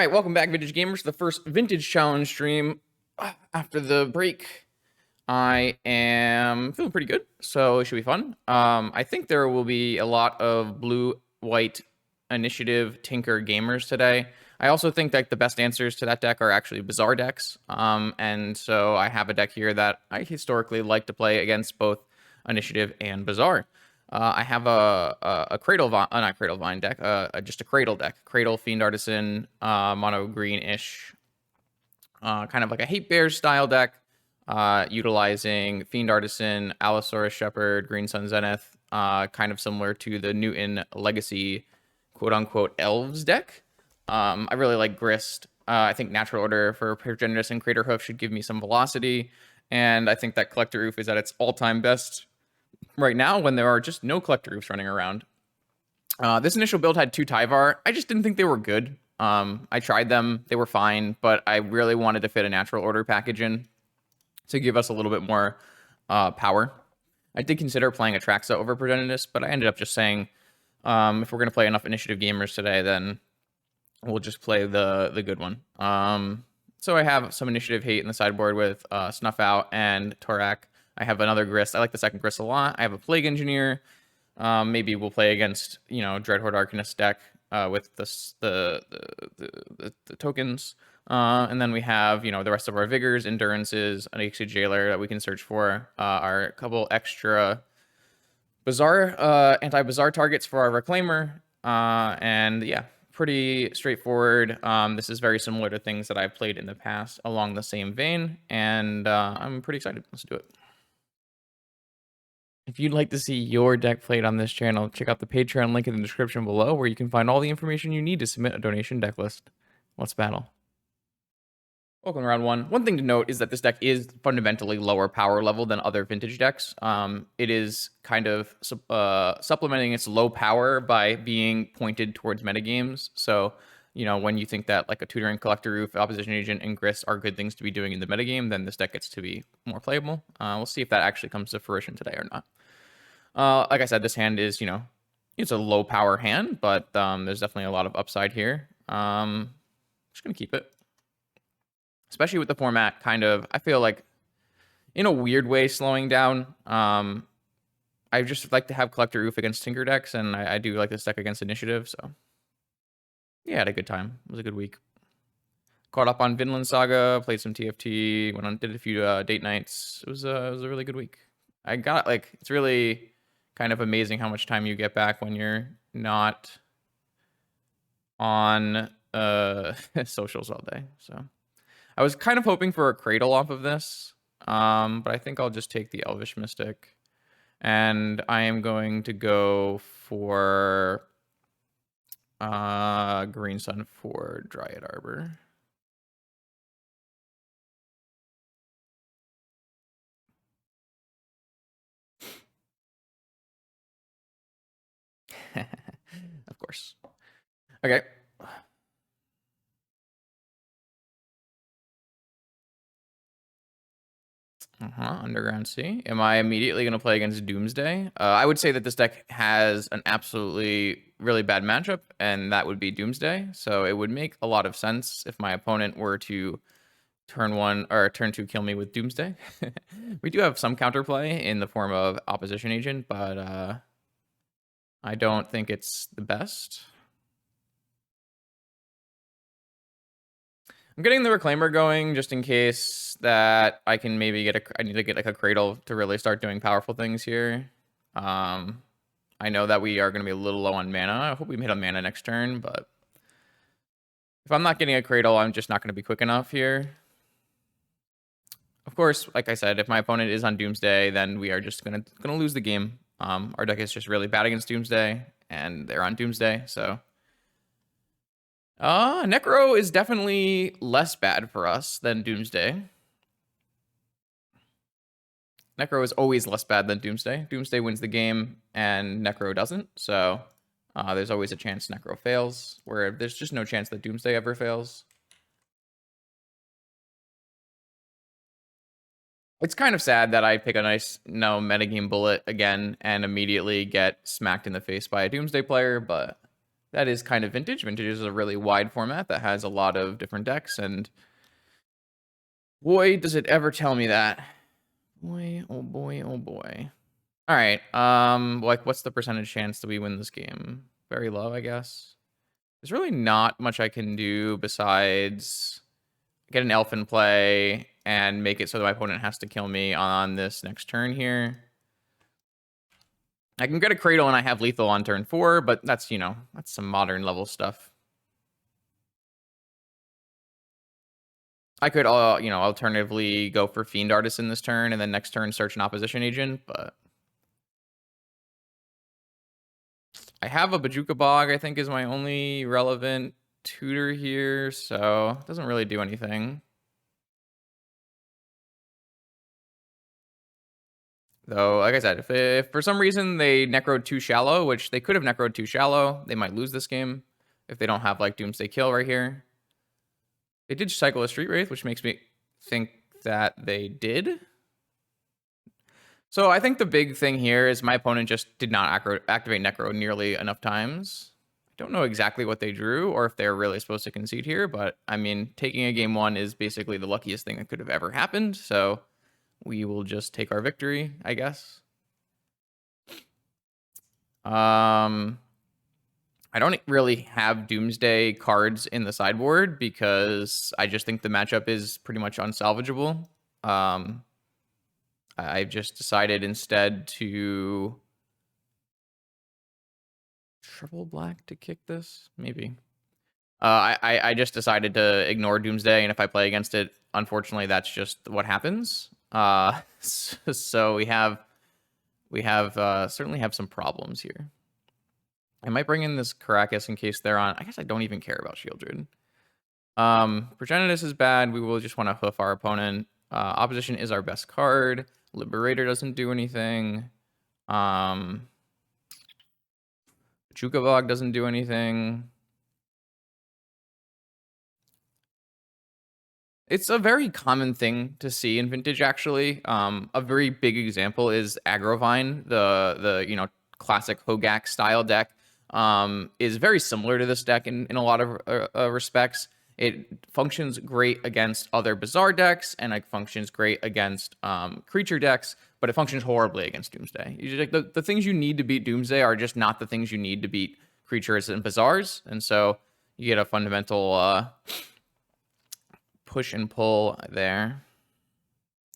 right, welcome back, Vintage Gamers, the first Vintage Challenge stream after the break. I am feeling pretty good, so it should be fun. I think there will be a lot of blue-white initiative Tinker gamers today. I also think that the best answers to that deck are actually Bazaar decks, and so I have a deck here that I historically like to play against both Initiative and Bazaar. I have a Cradle, not Cradle Vine deck, just a Cradle deck. Cradle, Fiend Artisan, mono green-ish, kind of like a Hate Bears style deck, utilizing Fiend Artisan, Allosaurus Shepherd, Green Sun Zenith, kind of similar to the Newton Legacy quote-unquote Elves deck. I really like Grist. I think Natural Order for Progenitus and Crater Hoof should give me some velocity, and I think that Collector Roof is at its all-time best right now when there are just no Collector Roofs running around. This initial build had 2 Tyvar. I just didn't think they were good. I tried them. They were fine, but I really wanted to fit a Natural Order package in to give us a little bit more power. I did consider playing Atraxa over Progenitus, but I ended up just saying, if we're going to play enough Initiative gamers today, then we'll just play the good one. So I have some Initiative hate in the sideboard with Snuff Out and Torak. I have another Grist. I like the second Grist a lot. I have a Plague Engineer. Maybe we'll play against, Dreadhorde Arcanist deck with the tokens. And then we have, the rest of our Vigors, Endurances, an Ixia Jailer that we can search for. Our couple extra Bazaar, anti-Bazaar targets for our Reclaimer. And yeah, pretty straightforward. This is very similar to things that I've played in the past along the same vein. And I'm pretty excited. Let's do it. If you'd like to see your deck played on this channel, check out the Patreon link in the description below, where you can find all the information you need to submit a donation deck list. Let's battle. Welcome to round 1. One thing to note is that this deck is fundamentally lower power level than other vintage decks. It is kind of supplementing its low power by being pointed towards metagames. So, when you think that like a Tutoring Collector Roof, Opposition Agent, and Grist are good things to be doing in the metagame, then this deck gets to be more playable. We'll see if that actually comes to fruition today or not. Like I said, this hand is, it's a low power hand, but there's definitely a lot of upside here. Just going to keep it. Especially with the format kind of, I feel like, in a weird way, slowing down. I just like to have Collector Roof against Tinker decks, and I do like this deck against Initiative, so. Yeah, I had a good time. It was a good week. Caught up on Vinland Saga, played some TFT, did a few date nights. It was a really good week. I got, it's really kind of amazing how much time you get back when you're not on socials all day, so. I was kind of hoping for a Cradle off of this, but I think I'll just take the Elvish Mystic. And I am going to go for Green Sun for Dryad Arbor. Of course. Okay. Underground Sea. Am I immediately going to play against Doomsday? I would say that this deck has an absolutely really bad matchup, and that would be Doomsday. So it would make a lot of sense if my opponent were to turn 1 or turn 2 kill me with Doomsday. We do have some counterplay in the form of Opposition Agent, but I don't think it's the best. I'm getting the Reclaimer going just in case that I can maybe I need to get like a Cradle to really start doing powerful things here. I know that we are going to be a little low on mana. I hope we hit on mana next turn, but if I'm not getting a Cradle, I'm just not going to be quick enough here. Of course, like I said, if my opponent is on Doomsday, then we are just gonna lose the game. Our deck is just really bad against Doomsday, and they're on Doomsday, so. Necro is definitely less bad for us than Doomsday. Necro is always less bad than Doomsday. Doomsday wins the game, and Necro doesn't, so there's always a chance Necro fails, where there's just no chance that Doomsday ever fails. It's kind of sad that I pick a nice metagame bullet again and immediately get smacked in the face by a Doomsday player, but That is kind of Vintage. Vintage is a really wide format that has a lot of different decks, and boy, does it ever tell me that. Boy, oh boy, oh boy. All right, like, what's the percentage chance that we win this game? Very low, I guess. There's really not much I can do besides get an elf in play and make it so that my opponent has to kill me on this next turn here. I can get a Cradle and I have lethal on turn 4, but that's, you know, that's some modern level stuff. I could, you know, alternatively go for Fiend Artisan this turn and then next turn search an opposition agent, but I have a Bajuka Bog, I think, is my only relevant tutor here, so it doesn't really do anything. Though, like I said, if for some reason they necroed too shallow, which they could have necroed too shallow, they might lose this game if they don't have, like, Doomsday Kill right here. They did cycle a Street Wraith, which makes me think that they did. So I think the big thing here is my opponent just did not activate Necro nearly enough times. I don't know exactly what they drew or if they're really supposed to concede here, but I mean, taking a game 1 is basically the luckiest thing that could have ever happened, so we will just take our victory, I guess. I don't really have Doomsday cards in the sideboard because I just think the matchup is pretty much unsalvageable. I've just decided instead to triple black to kick this, maybe. I just decided to ignore Doomsday, and if I play against it, unfortunately, that's just what happens. So we certainly have some problems here. I might bring in this Caracas in case they're on. I guess I don't even care about Shieldred. Progenitus is bad. We will just want to hoof our opponent. Opposition is our best card. Liberator doesn't do anything. Chukavog doesn't do anything. It's a very common thing to see in Vintage, actually. A very big example is Agrovine, the you know, classic Hogak style deck. Is very similar to this deck in a lot of respects. It functions great against other Bazaar decks, and it functions great against creature decks, but it functions horribly against Doomsday. Like the things you need to beat Doomsday are just not the things you need to beat creatures and Bazaars, and so you get a fundamental push and pull there.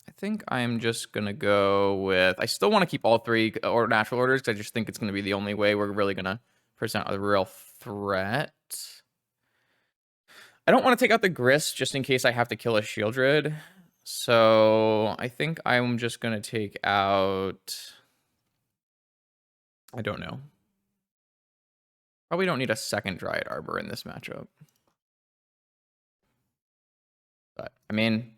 I think I'm just going to go with... I still want to keep all 3 or natural orders because I just think it's going to be the only way we're really going to present a real threat. I don't want to take out the Grist just in case I have to kill a Shieldred. So I think I'm just going to take out... I don't know. Probably don't need a second Dryad Arbor in this matchup. But, I mean...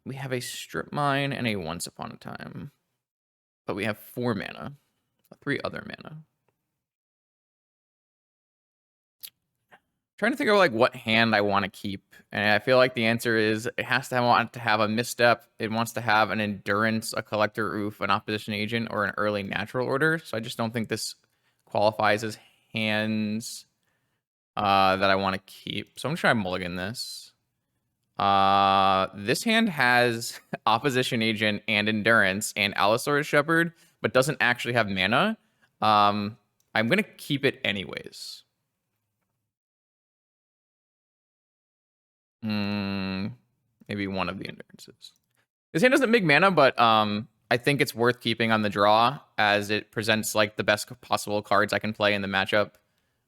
we have a Strip Mine and a Once Upon a Time. But we have 4 mana. 3 other mana. Trying to think of like what hand I want to keep, and I feel like the answer is it has to want to have a misstep. It wants to have an endurance, a collector oof, an opposition agent, or an early natural order. So I just don't think this qualifies as hands that I want to keep. So I'm gonna try mulligan this. This hand has opposition agent and endurance and Allosaurus Shepherd, but doesn't actually have mana. I'm gonna keep it anyways. Maybe one of the endurances. This hand doesn't make mana, but I think it's worth keeping on the draw as it presents like the best possible cards I can play in the matchup.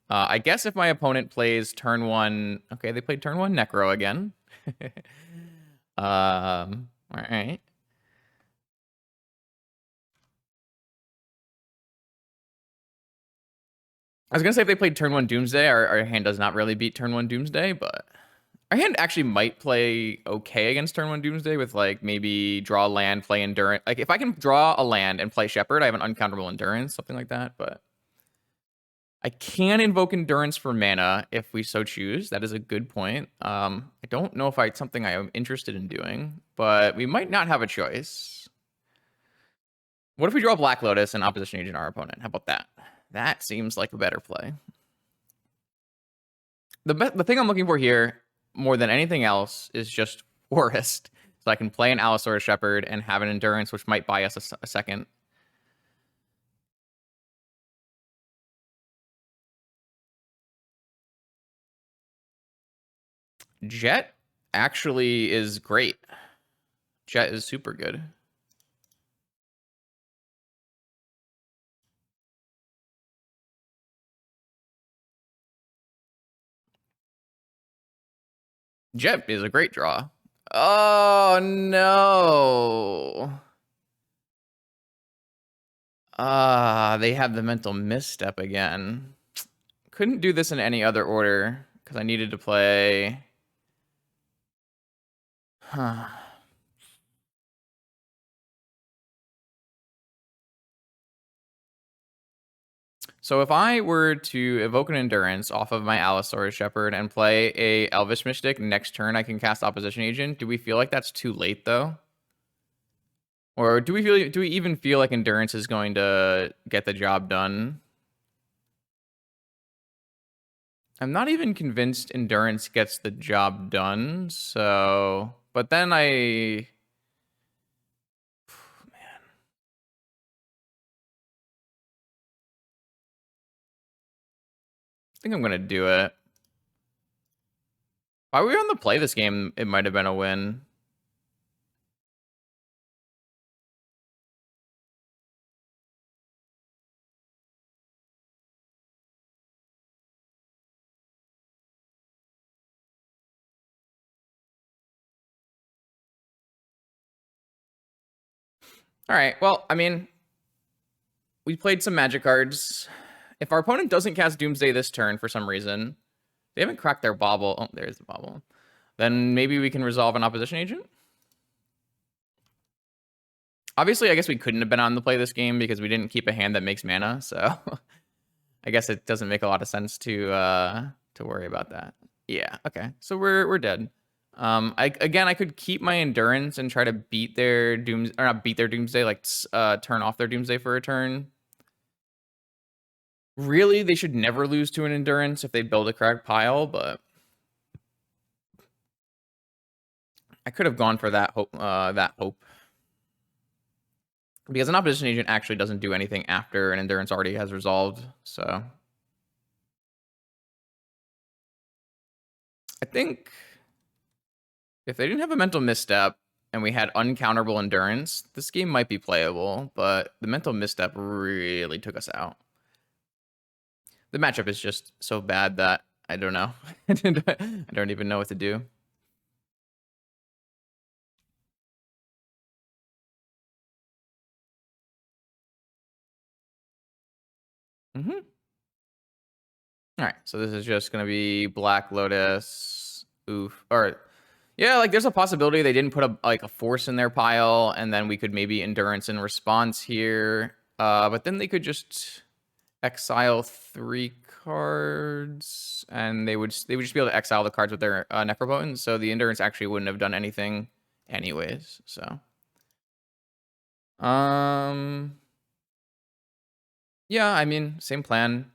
I guess if my opponent plays turn 1... Okay, they played turn 1 Necro again. All right. I was going to say if they played turn 1 Doomsday, our hand does not really beat turn 1 Doomsday, but... Our hand actually might play okay against turn 1 Doomsday with, like, maybe draw a land, play Endurance. Like, if I can draw a land and play Shepherd, I have an uncountable Endurance, something like that, but... I can invoke Endurance for mana if we so choose. That is a good point. I don't know if it's something I am interested in doing, but we might not have a choice. What if we draw Black Lotus and opposition agent our opponent? How about that? That seems like a better play. The thing I'm looking for here, more than anything else, is just Forest. So I can play an Allosaurus Shepherd and have an Endurance, which might buy us a second. Jet actually is great. Jet is super good. Jet is a great draw. Oh, no. They have the mental misstep again. Couldn't do this in any other order because I needed to play. Huh. So if I were to evoke an Endurance off of my Allosaurus Shepherd and play a Elvish Mystic, next turn I can cast Opposition Agent. Do we feel like that's too late though? Or do we even feel like Endurance is going to get the job done? I'm not even convinced Endurance gets the job done, so... But then I... Man. I think I'm going to do it. While we were on the play this game, it might have been a win. All right, well, I mean, we played some magic cards. If our opponent doesn't cast Doomsday this turn for some reason, they haven't cracked their bauble. Oh, there's the bauble. Then maybe we can resolve an Opposition Agent. Obviously, I guess we couldn't have been on the play this game because we didn't keep a hand that makes mana, so I guess it doesn't make a lot of sense to worry about that. Yeah, okay. So we're dead. I could keep my Endurance and try to beat their not beat their Doomsday, like turn off their Doomsday for a turn. Really, they should never lose to an Endurance if they build a correct pile, but I could have gone for that hope. Because an Opposition Agent actually doesn't do anything after an Endurance already has resolved, so I think if they didn't have a mental misstep and we had uncounterable Endurance, this game might be playable, but the mental misstep really took us out. The matchup is just so bad that I don't know. I don't even know what to do. Mm-hmm. All right, so this is just going to be Black Lotus. Oof. Or, yeah, like there's a possibility they didn't put a force in their pile, and then we could maybe Endurance in response here. But then they could just exile 3 cards, and they would just be able to exile the cards with their Necropotent, so the Endurance actually wouldn't have done anything anyways, so. Yeah, I mean, same plan.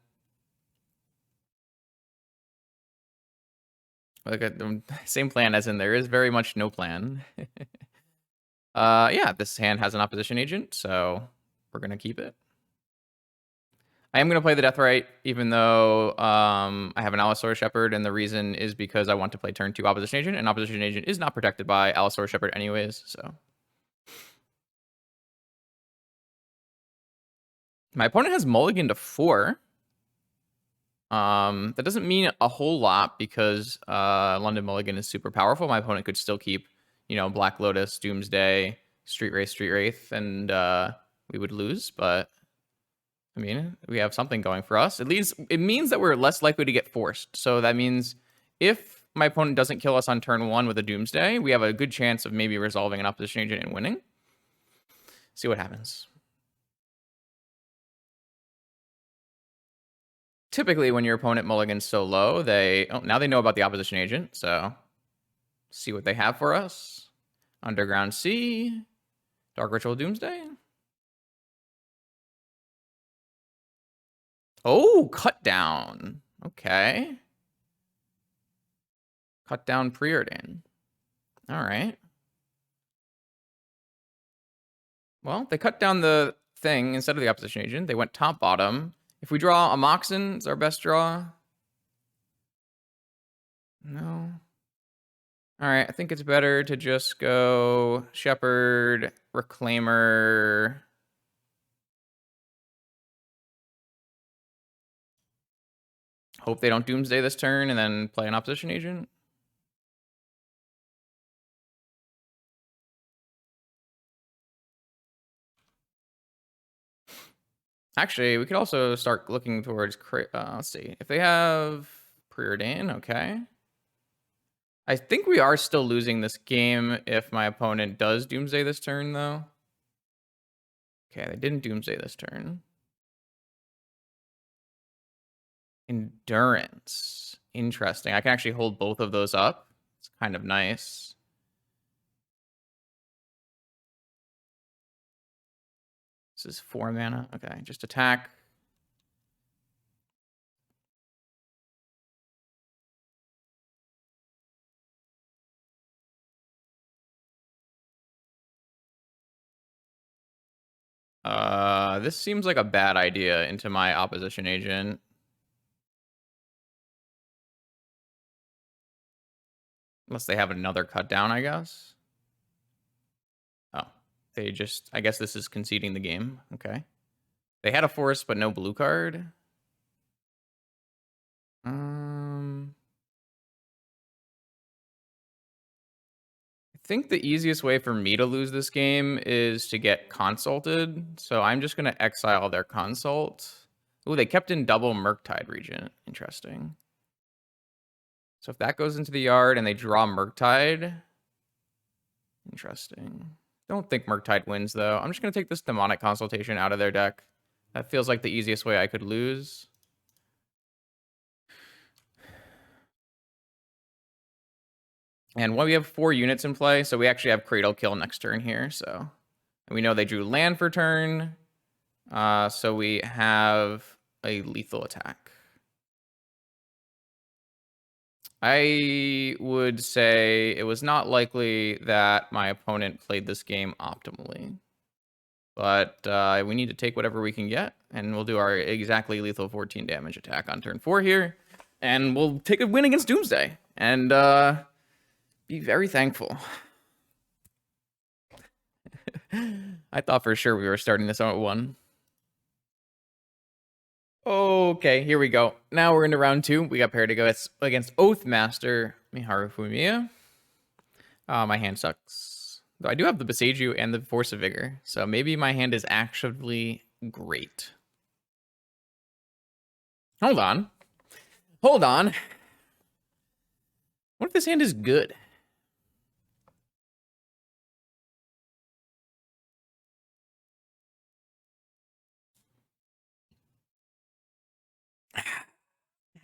Like same plan as in there is very much no plan. Yeah, this hand has an Opposition Agent, so we're gonna keep it. I am gonna play the Deathrite, even though I have an Allosaurus Shepherd, and the reason is because I want to play turn 2 Opposition Agent, and Opposition Agent is not protected by Allosaurus Shepherd anyways, so. My opponent has mulligan to 4. That doesn't mean a whole lot because London Mulligan is super powerful. My opponent could still keep, Black Lotus, Doomsday, Street Wraith, and we would lose. But I mean, we have something going for us. It means that we're less likely to get forced. So that means if my opponent doesn't kill us on turn 1 with a Doomsday, we have a good chance of maybe resolving an Opposition Agent and winning. See what happens. Typically, when your opponent mulligans so low, now they know about the Opposition Agent, so see what they have for us. Underground Sea, Dark Ritual Doomsday. Oh, cut down. Okay. Cut down Preordain. All right. Well, they cut down the thing instead of the opposition agent. They went top bottom. If we draw a Moxen, it's our best draw. No. All right, I think it's better to just go Shepherd, Reclaimer. Hope they don't Doomsday this turn and then play an opposition agent. Actually, we could also start looking towards, let's see, if they have Preordain, okay. I think we are still losing this game if my opponent does Doomsday this turn, though. Okay, they didn't Doomsday this turn. Endurance. Interesting. I can actually hold both of those up. It's kind of nice. This is 4 mana. Okay, just attack. This seems like a bad idea into my opposition agent. Unless they have another cut down, I guess. Oh, they just, I guess this is conceding the game. Okay. They had a forest, but no blue card. I think the easiest way for me to lose this game is to get consulted. So I'm just going to exile their consult. Ooh, they kept in double Murktide Regent. Interesting. So if that goes into the yard and they draw Murktide. Interesting. Don't think Murktide wins, though. I'm just going to take this Demonic Consultation out of their deck. That feels like the easiest way I could lose. And we have 4 units in play, so we actually have Cradle kill next turn here. So and we know they drew land for turn. So we have a lethal attack. I would say it was not likely that my opponent played this game optimally. But we need to take whatever we can get, and we'll do our exactly lethal 14 damage attack on turn 4 here. And we'll take a win against Doomsday, and be very thankful. I thought for sure we were starting this out at 1. Okay, here we go. Now we're into round 2. We got paired to go against Oathmaster Miharu Fumiya. My hand sucks. Though I do have the Beseiju and the Force of Vigor, so maybe my hand is actually great. Hold on. Hold on. What if this hand is good?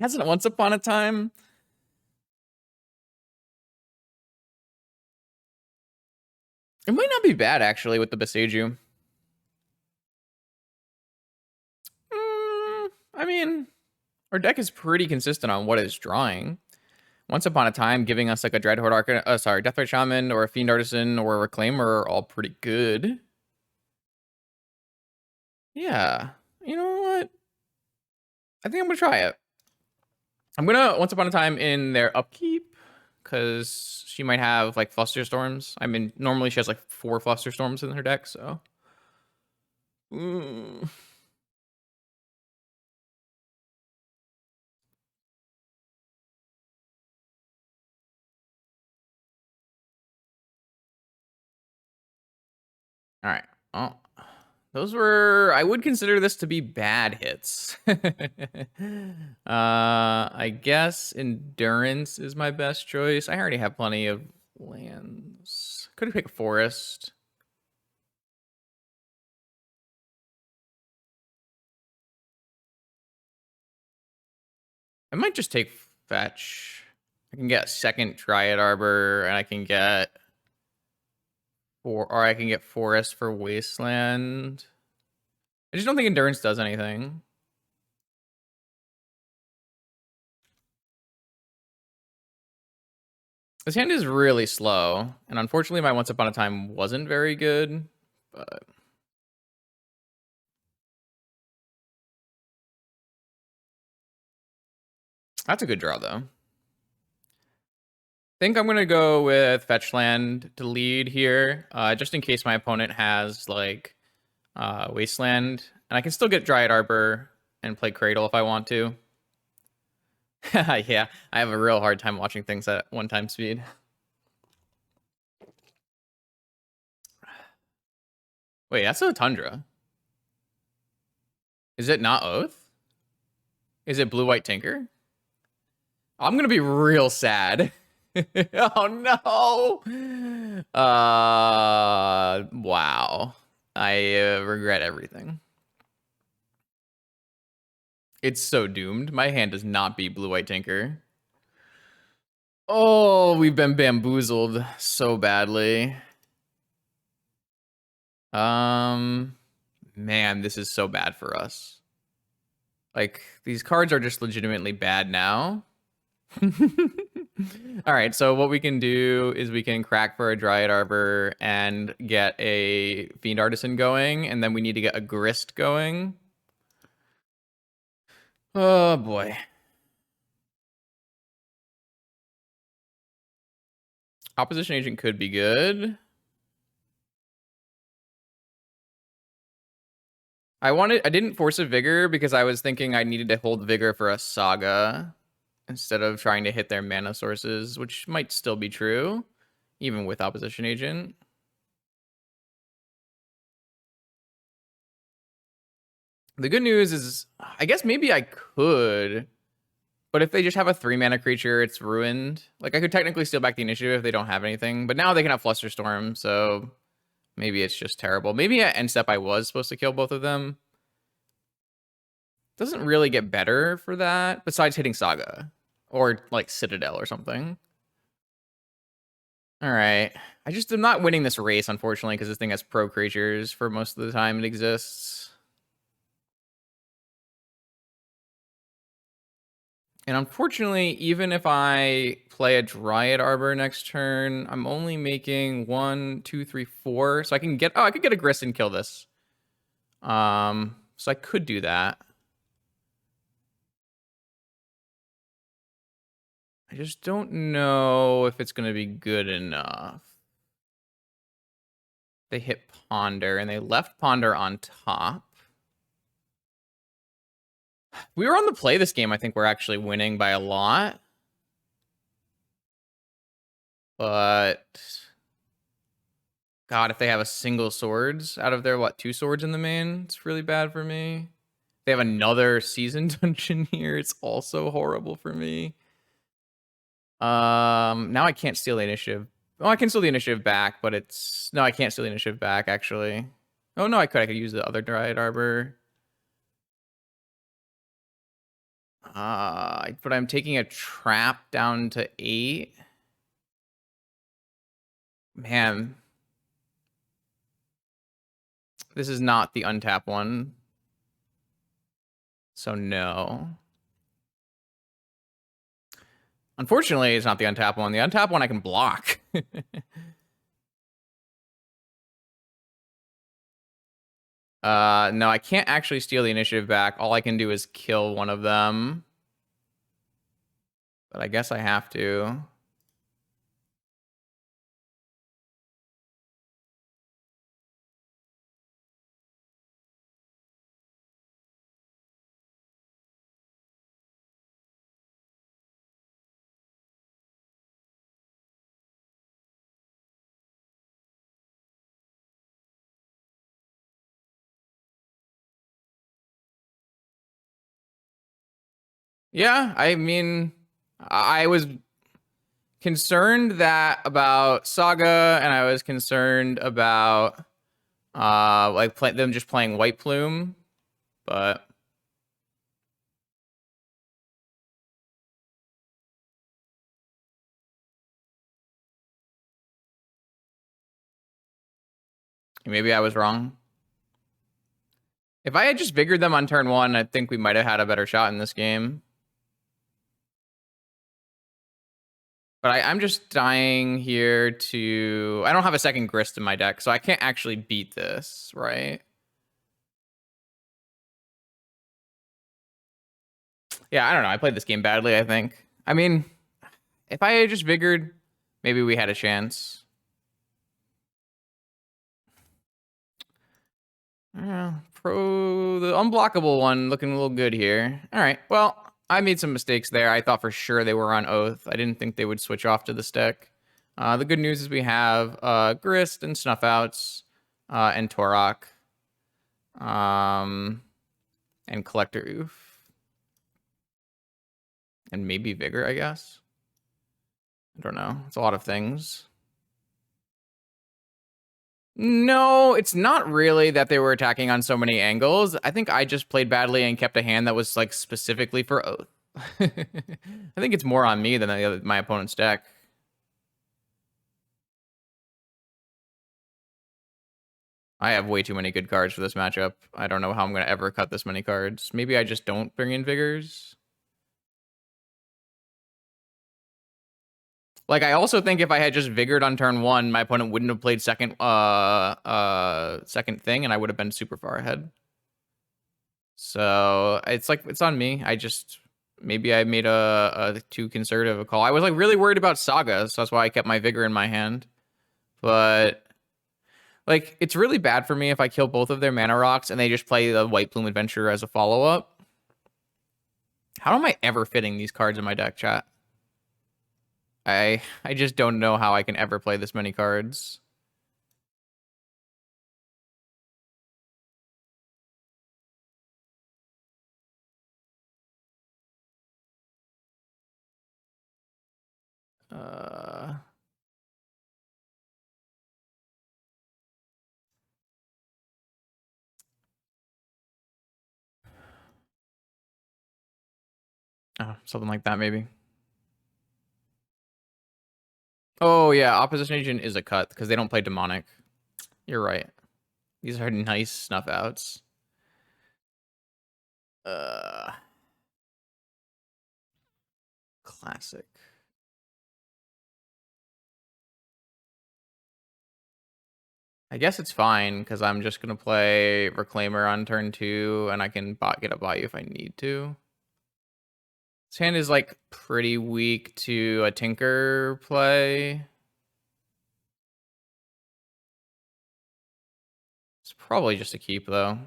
Hasn't it once upon a time? It might not be bad, actually, with the Beseiju. I mean, our deck is pretty consistent on what it's drawing. Once upon a time, giving us like a Dreadhorde Deathray Shaman or a Fiend Artisan or a Reclaimer are all pretty good. Yeah. You know what? I think I'm going to try it. I'm going to, once upon a time, in their upkeep, because she might have like Flusterstorms. I mean, normally she has like 4 Flusterstorms in her deck, so. All right. Oh, those were, I would consider this to be bad hits. I guess Endurance is my best choice. I already have plenty of lands. Could have picked Forest. I might just take Fetch. I can get second Dryad Arbor, and I can get or I can get Forest for Wasteland. I just don't think Endurance does anything. This hand is really slow, and unfortunately my Once Upon a Time wasn't very good, but... That's a good draw, though. I think I'm going to go with Fetch Land to lead here, just in case my opponent has, like, Wasteland. And I can still get Dryad Arbor and play Cradle if I want to. Yeah, I have a real hard time watching things at 1 time speed. Wait, that's a Tundra. Is it not Oath? Is it Blue-White Tinker? I'm going to be real sad. Oh, no. Wow. I regret everything. It's so doomed. My hand does not beat Blue-White Tinker. Oh, we've been bamboozled so badly. Man, this is so bad for us. Like, these cards are just legitimately bad now. All right, so what we can do is we can crack for a Dryad Arbor and get a Fiend Artisan going, and then we need to get a Grist going. Oh, boy. Opposition Agent could be good. I didn't force a Vigor because I was thinking I needed to hold Vigor for a Saga instead of trying to hit their mana sources, which might still be true, even with Opposition Agent. The good news is, I guess maybe I could, but if they just have a 3-mana creature, it's ruined. Like, I could technically steal back the initiative if they don't have anything, but now they can have Flusterstorm, so maybe it's just terrible. Maybe at end step I was supposed to kill both of them. Doesn't really get better for that, besides hitting Saga. Or, like, Citadel or something. Alright. I just am not winning this race, unfortunately, because this thing has pro creatures for most of the time it exists. And unfortunately, even if I play a Dryad Arbor next turn, I'm only making 1, 2, 3, 4. So I can get... Oh, I could get a Grist and kill this. So I could do that. I just don't know if it's going to be good enough. They hit Ponder, and they left Ponder on top. We were on the play this game. I think we're actually winning by a lot. But... God, if they have a single swords out of their, what, 2 swords in the main, it's really bad for me. They have another season dungeon here. It's also horrible for me. Now I can't steal the initiative. Oh, I can steal the initiative back, but it's... No, I can't steal the initiative back, actually. Oh, no, I could. I could use the other Dryad Arbor. But I'm taking a trap down to 8. Man. This is not the untap one. So no. Unfortunately, it's not the untap one. The untap one I can block. No, I can't actually steal the initiative back. All I can do is kill one of them. But I guess I have to. Yeah, I mean, I was concerned about Saga, and I was concerned about like them just playing White Plume, but maybe I was wrong. If I had just Vigored them on turn 1, I think we might have had a better shot in this game. But I'm just dying here to... I don't have a second Grist in my deck, so I can't actually beat this, right? Yeah, I don't know. I played this game badly, I think. I mean, if I had just Vigored, maybe we had a chance. The unblockable one looking a little good here. All right, well, I made some mistakes there. I thought for sure they were on Oath. I didn't think they would switch off to this deck. The good news is we have Grist and Snuffouts and Torok and Collector Oof and maybe Vigor, I guess. I don't know. It's a lot of things. No, it's not really that they were attacking on so many angles. I think I just played badly and kept a hand that was like specifically for Oath. I think it's more on me than my opponent's deck. I have way too many good cards for this matchup. I don't know how I'm going to ever cut this many cards. Maybe I just don't bring in Vigors. Like, I also think if I had just Vigored on turn 1, my opponent wouldn't have played second thing, and I would have been super far ahead. So it's like, it's on me. Maybe I made a too conservative a call. I was like really worried about Saga, so that's why I kept my Vigor in my hand. But like, it's really bad for me if I kill both of their mana rocks and they just play the White Plume Adventure as a follow-up. How am I ever fitting these cards in my deck, chat? I just don't know how I can ever play this many cards. Oh, something like that, maybe. Oh, yeah, Opposition Agent is a cut because they don't play Demonic. You're right. These are nice snuff outs. Classic. I guess it's fine because I'm just going to play Reclaimer on turn 2 and I can get a Bayou if I need to. This hand is like pretty weak to a Tinker play. It's probably just a keep though.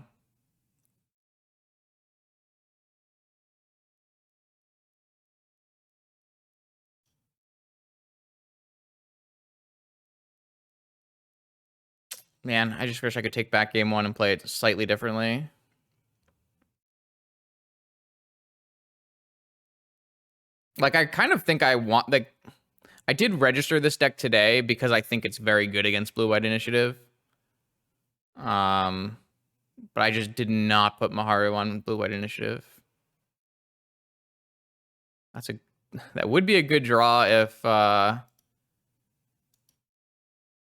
Man, I just wish I could take back game 1 and play it slightly differently. Like, I kind of think I want, like, I did register this deck today because I think it's very good against Blue-White Initiative. But I just did not put Maharu on Blue-White Initiative. That would be a good draw if I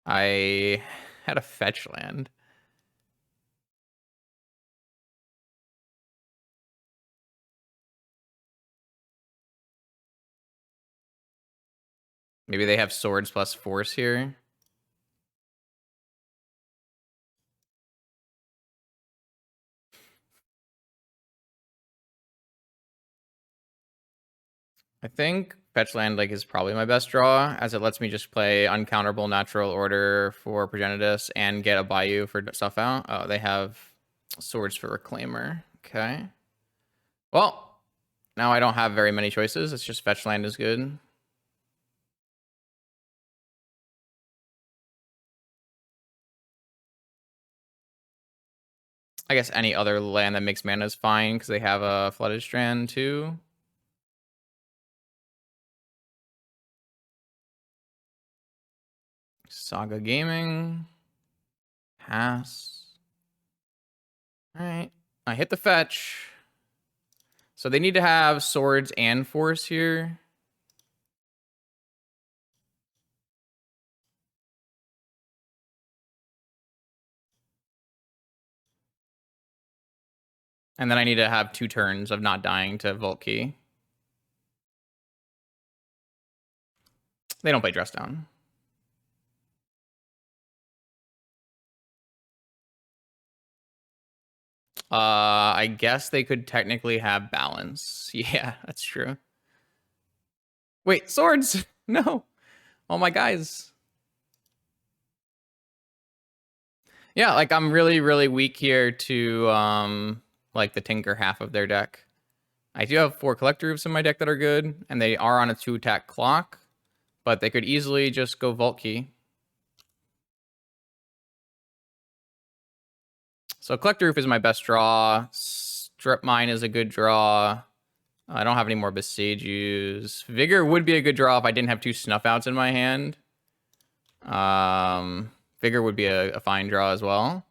had a fetch land. Maybe they have swords plus force here. I think fetch land like is probably my best draw, as it lets me just play uncounterable natural order for Progenitus and get a Bayou for stuff out. Oh, they have swords for Reclaimer. Okay. Well, now I don't have very many choices. It's just fetch land is good. I guess any other land that makes mana is fine because they have a Flooded Strand too. Saga Gaming. Pass. All right. I hit the fetch. So they need to have swords and force here. And then I need to have 2 turns of not dying to Vault Key. They don't play dress down. I guess they could technically have balance. Yeah, that's true. Wait, swords! No. Oh my guys. Yeah, like I'm really, really weak here to like the Tinker half of their deck. I do have 4 Collector Roofs in my deck that are good, and they are on a 2-attack clock, but they could easily just go Vault Key. So Collector Roof is my best draw. Strip Mine is a good draw. I don't have any more Besiege use. Vigor would be a good draw if I didn't have 2 Snuff Outs in my hand. Vigor would be a fine draw as well.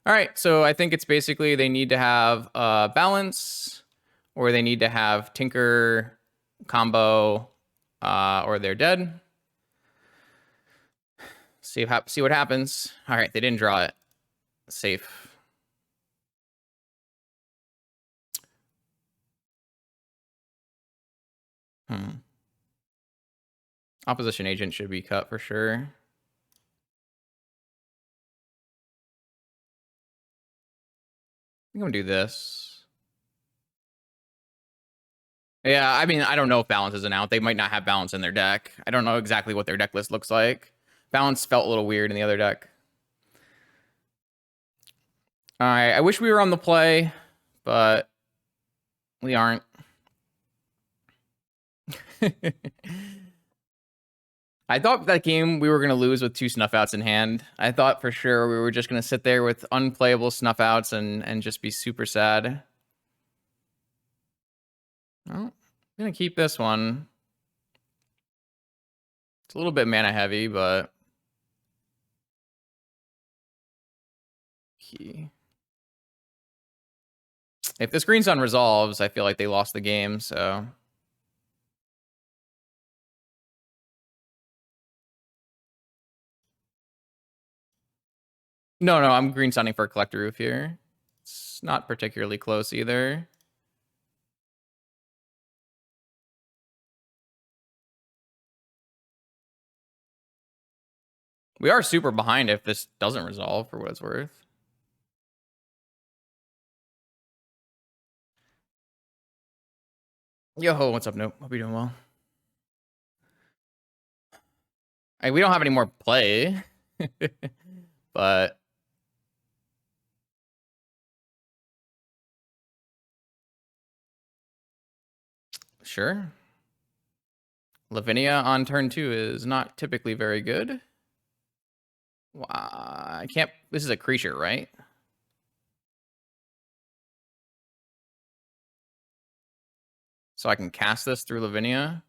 All right, so I think it's basically they need to have balance, or they need to have Tinker combo, or they're dead. See what happens. All right, they didn't draw it. Safe. Opposition agent should be cut for sure. I think I'm gonna do this. Yeah, I mean, I don't know if balance isn't out. They might not have balance in their deck. I don't know exactly what their deck list looks like. Balance felt a little weird in the other deck. All right, I wish we were on the play, but we aren't. I thought that game we were going to lose with 2 Snuff Outs in hand. I thought for sure we were just going to sit there with unplayable Snuff Outs and just be super sad. Well, I'm going to keep this one. It's a little bit mana heavy, but... Key. If this green sun resolves, I feel like they lost the game, so... No, I'm green sunning for a Collector Roof here. It's not particularly close either. We are super behind if this doesn't resolve, for what it's worth. Yo, what's up, Nope? Hope you're doing well. Hey, we don't have any more play, but... Sure. Lavinia on turn 2 is not typically very good. I can't... This is a creature, right? So I can cast this through Lavinia.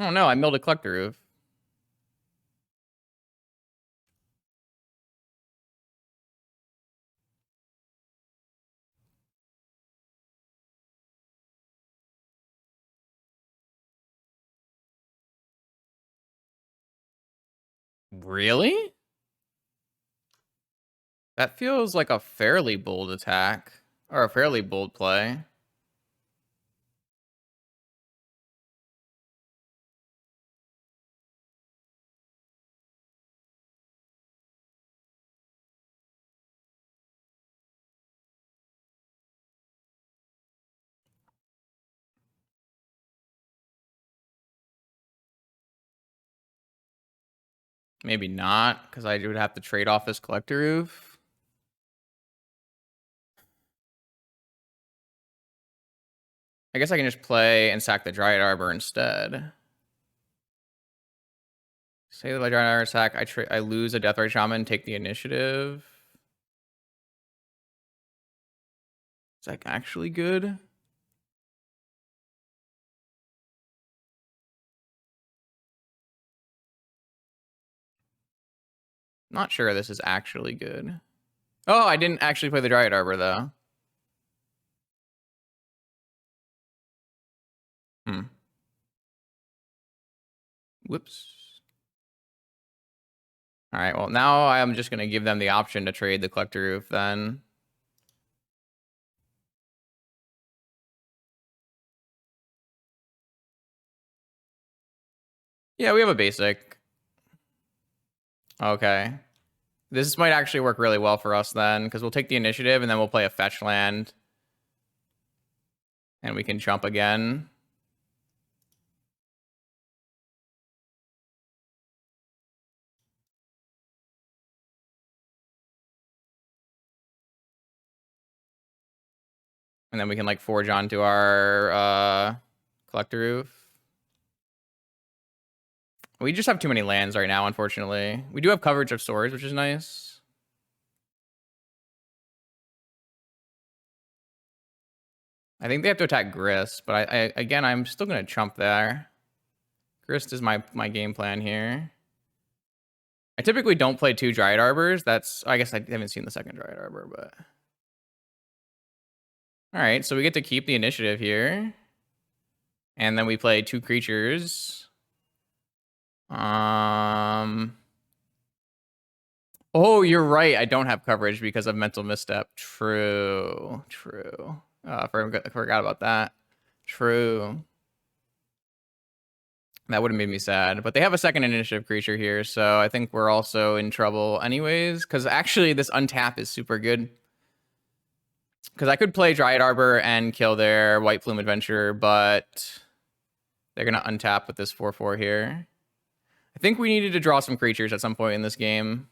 Oh no, I milled a Collector Roof. Really? That feels like a fairly bold attack. Or a fairly bold play. Maybe not, because I would have to trade off this Collector Roof. I guess I can just play and sack the Dryad Arbor instead. Say the Dryad Arbor sack, I lose a Deathrite Shaman, take the initiative. Is that actually good? Not sure this is actually good. Oh, I didn't actually play the Dryad Arbor, though. Whoops. All right, well, now I'm just going to give them the option to trade the Collector Roof then. Yeah, we have a basic. Okay. This might actually work really well for us then, because we'll take the initiative and then we'll play a fetch land. And we can jump again. And then we can like forge onto our Collector Roof. We just have too many lands right now, unfortunately. We do have coverage of swords, which is nice. I think they have to attack Grist, but again, I'm still going to chump there. Grist is my game plan here. I typically don't play 2 Dryad Arbors. I guess I haven't seen the second Dryad Arbor, but... All right, so we get to keep the initiative here. And then we play 2 creatures. Oh, you're right. I don't have coverage because of Mental Misstep. True. Forgot about that. True. That would have made me sad. But they have a second initiative creature here, so I think we're also in trouble anyways. Because actually, this untap is super good. Because I could play Dryad Arbor and kill their White Plume Adventurer, but they're going to untap with this 4/4 here. I think we needed to draw some creatures at some point in this game.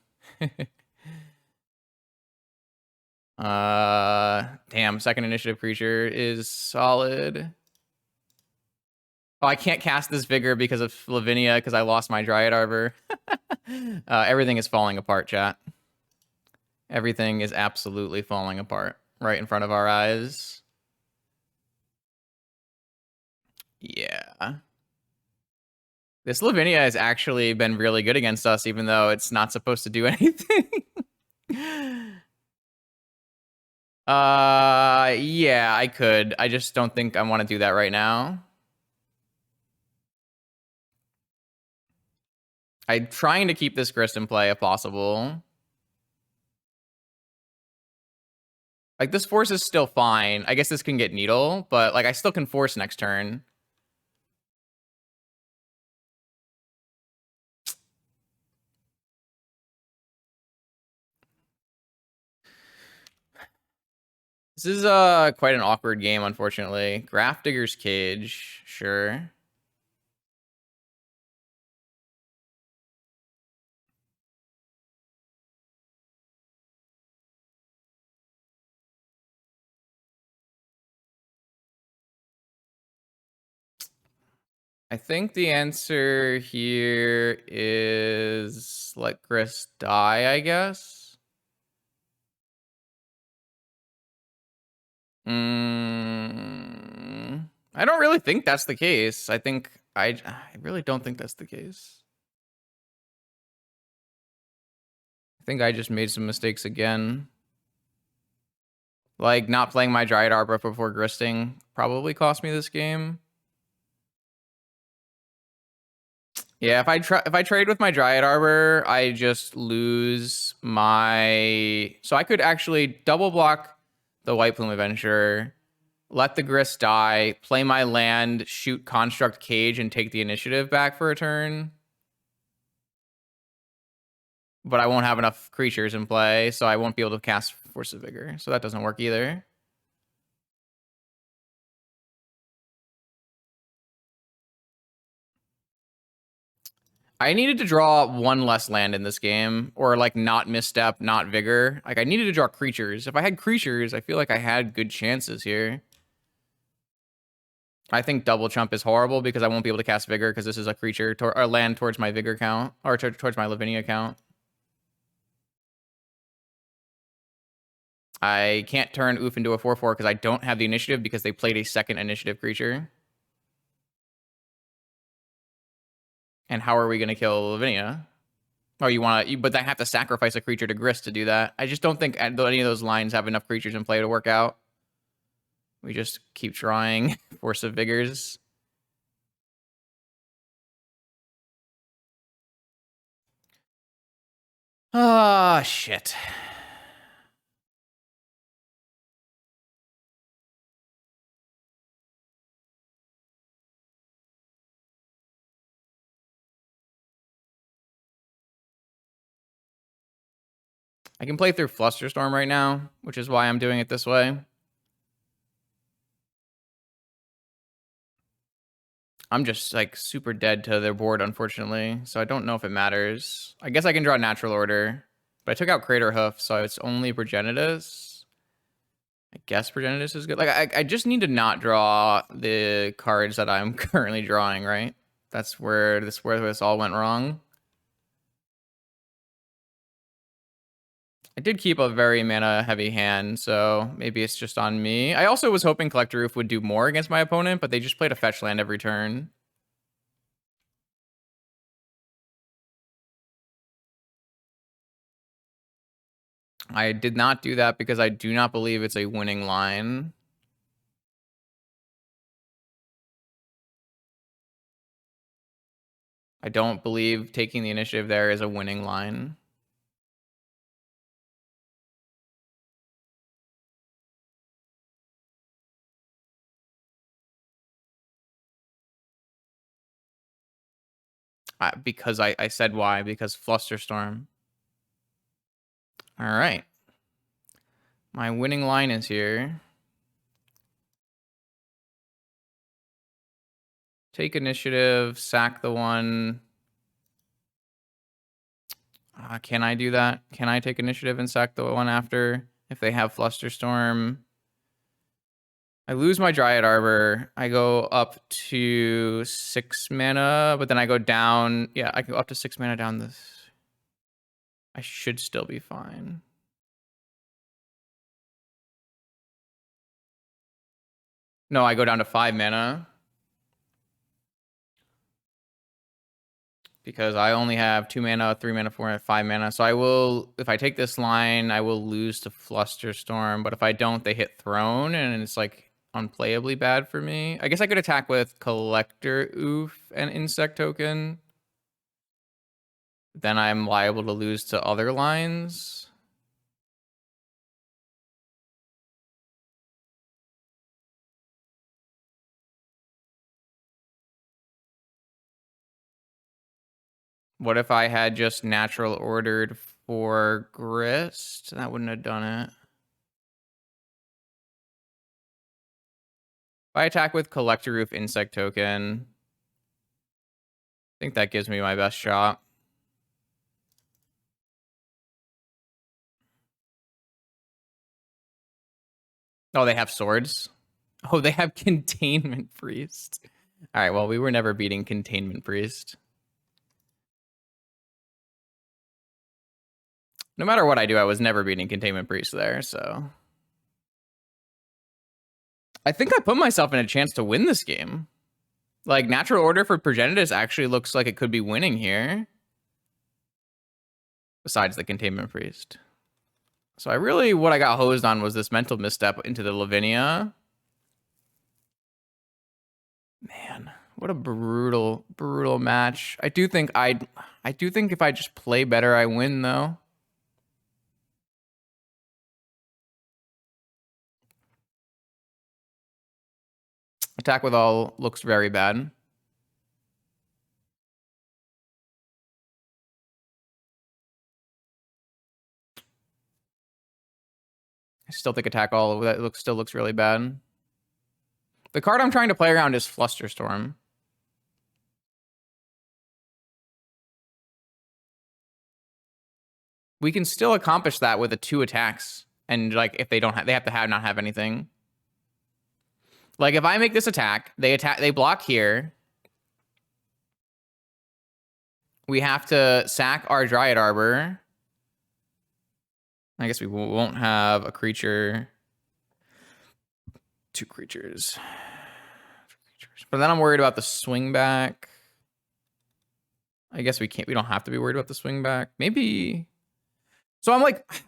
Damn, second initiative creature is solid. Oh, I can't cast this Vigor because of Lavinia because I lost my Dryad Arbor. Everything is falling apart, chat. Everything is absolutely falling apart right in front of our eyes. Yeah. This Lavinia has actually been really good against us, even though it's not supposed to do anything. Yeah, I could. I just don't think I want to do that right now. I'm trying to keep this Grist in play if possible. Like, this force is still fine. I guess this can get Needle, but, like, I still can force next turn. This is quite an awkward game, unfortunately. Grafdigger's Cage, sure. I think the answer here is let Grist die, I guess. I don't really think that's the case. I really don't think that's the case. I think I just made some mistakes again. Like, not playing my Dryad Arbor before Gristing probably cost me this game. Yeah, if I trade with my Dryad Arbor, I just lose my... So I could actually double block the White Plume Adventurer, let the Grist die, play my land, shoot Construct Cage, and take the initiative back for a turn. But I won't have enough creatures in play, so I won't be able to cast Force of Vigor. So that doesn't work either. I needed to draw 1 less land in this game, or like not Misstep, not Vigor. Like, I needed to draw creatures. If I had creatures, I feel like I had good chances here. I think double chump is horrible because I won't be able to cast Vigor because this is a creature or land towards my Vigor count, or towards my Lavinia count. I can't turn Oof into a 4/4 because I don't have the initiative because they played a second initiative creature. And how are we going to kill Lavinia? Oh, but I have to sacrifice a creature to Grist to do that. I just don't think any of those lines have enough creatures in play to work out. We just keep trying. Force of Vigors. Ah, shit. I can play through Flusterstorm right now, which is why I'm doing it this way. I'm just like super dead to their board, unfortunately, so I don't know if it matters. I guess I can draw Natural Order, but I took out Crater Hoof, so it's only Progenitus. I guess Progenitus is good. Like, I just need to not draw the cards that I'm currently drawing, right? That's where this all went wrong. I did keep a very mana heavy hand, so maybe it's just on me. I also was hoping Collector Roof would do more against my opponent, but they just played a fetch land every turn. I did not do that because I do not believe it's a winning line. I don't believe taking the initiative there is a winning line. Because I said why, because Flusterstorm. All right. My winning line is here. Take initiative, sack the one. Can I do that? Can I take initiative and sack the one after if they have Flusterstorm? I lose my Dryad Arbor. I go up to 6 mana, but then I go down. Yeah, I can go up to 6 mana down this. I should still be fine. No, I go down to 5 mana. Because I only have 2 mana, 3 mana, 4 mana, 5 mana. So I will, if I take this line, I will lose to Flusterstorm. But if I don't, they hit Throne, and it's like unplayably bad for me. I guess I could attack with Collector Oof and Insect Token. Then I'm liable to lose to other lines. What if I had just natural ordered for Grist? That wouldn't have done it. If I attack with Collector Roof Insect Token, I think that gives me my best shot. Oh, they have swords? Oh, they have Containment Priest. All right, well, we were never beating Containment Priest. No matter what I do, I was never beating Containment Priest there, so... I think I put myself in a chance to win this game. Like, Natural Order for Progenitus actually looks like it could be winning here. Besides the Containment Priest. So what I got hosed on was this mental misstep into the Lavinia. Man, what a brutal, brutal match. I do think if I just play better, I win, though. Attack with all looks very bad. I still think attack all of that still looks really bad. The card I'm trying to play around is Flusterstorm. We can still accomplish that with the 2 attacks. And like if they don't have, they have to not have anything. Like if I make this attack, they block here. We have to sack our Dryad Arbor. I guess we won't have a creature. 2 creatures. But then I'm worried about the swing back. I guess we don't have to be worried about the swing back. Maybe. So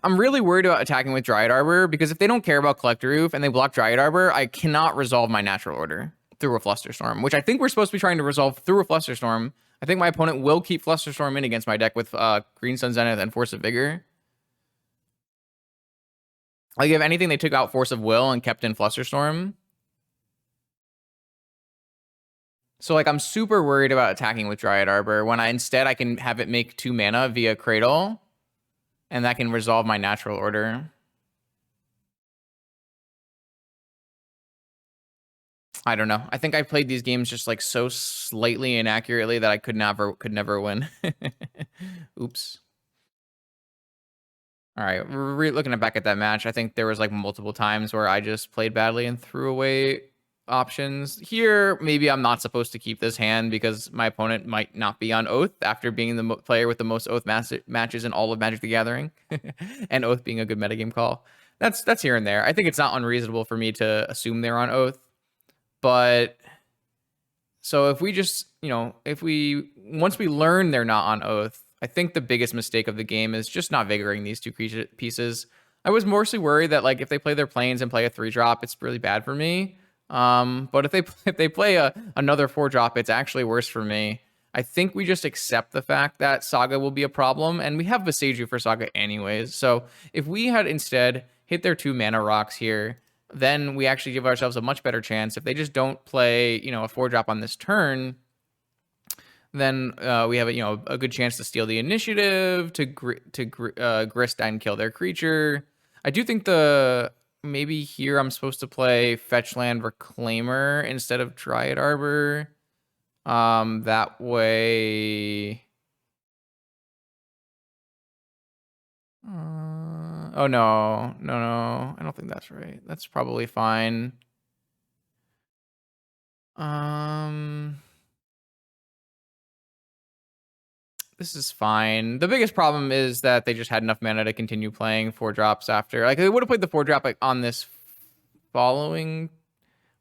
I'm really worried about attacking with Dryad Arbor because if they don't care about Collector Roof and they block Dryad Arbor, I cannot resolve my Natural Order through a Flusterstorm, which I think we're supposed to be trying to resolve through a Flusterstorm I think my opponent will keep Flusterstorm in against my deck with Green Sun Zenith and Force of Vigor. Like, if anything, they took out Force of Will and kept in Flusterstorm. So, like, I'm super worried about attacking with Dryad Arbor when instead I can have it make 2 mana via Cradle, and that can resolve my natural order. I don't know. I think I played these games just like so slightly inaccurately that I could never win. Oops. All right, looking back at that match, I think there was like multiple times where I just played badly and threw away options. Here, maybe I'm not supposed to keep this hand because my opponent might not be on Oath after being the player with the most Oath matches in all of Magic the Gathering, and Oath being a good metagame call. That's here and there. I think it's not unreasonable for me to assume they're on Oath. But so if we just, once we learn they're not on Oath, I think the biggest mistake of the game is just not vigoring these 2 creature pieces. I was mostly worried that like if they play their planes and play a 3-drop, it's really bad for me. But if they play another 4-drop, it's actually worse for me. I think we just accept the fact that Saga will be a problem, and we have Boseiju for Saga anyways. So if we had instead hit their 2 mana rocks here, then we actually give ourselves a much better chance. If they just don't play, a 4-drop on this turn, then we have a good chance to steal the initiative, to grist and kill their creature. I do think maybe here I'm supposed to play Fetchland Reclaimer instead of Dryad Arbor. That way. Oh, no. I don't think that's right. That's probably fine. This is fine. The biggest problem is that they just had enough mana to continue playing 4-drops after. Like, they would have played the 4-drop like on this following.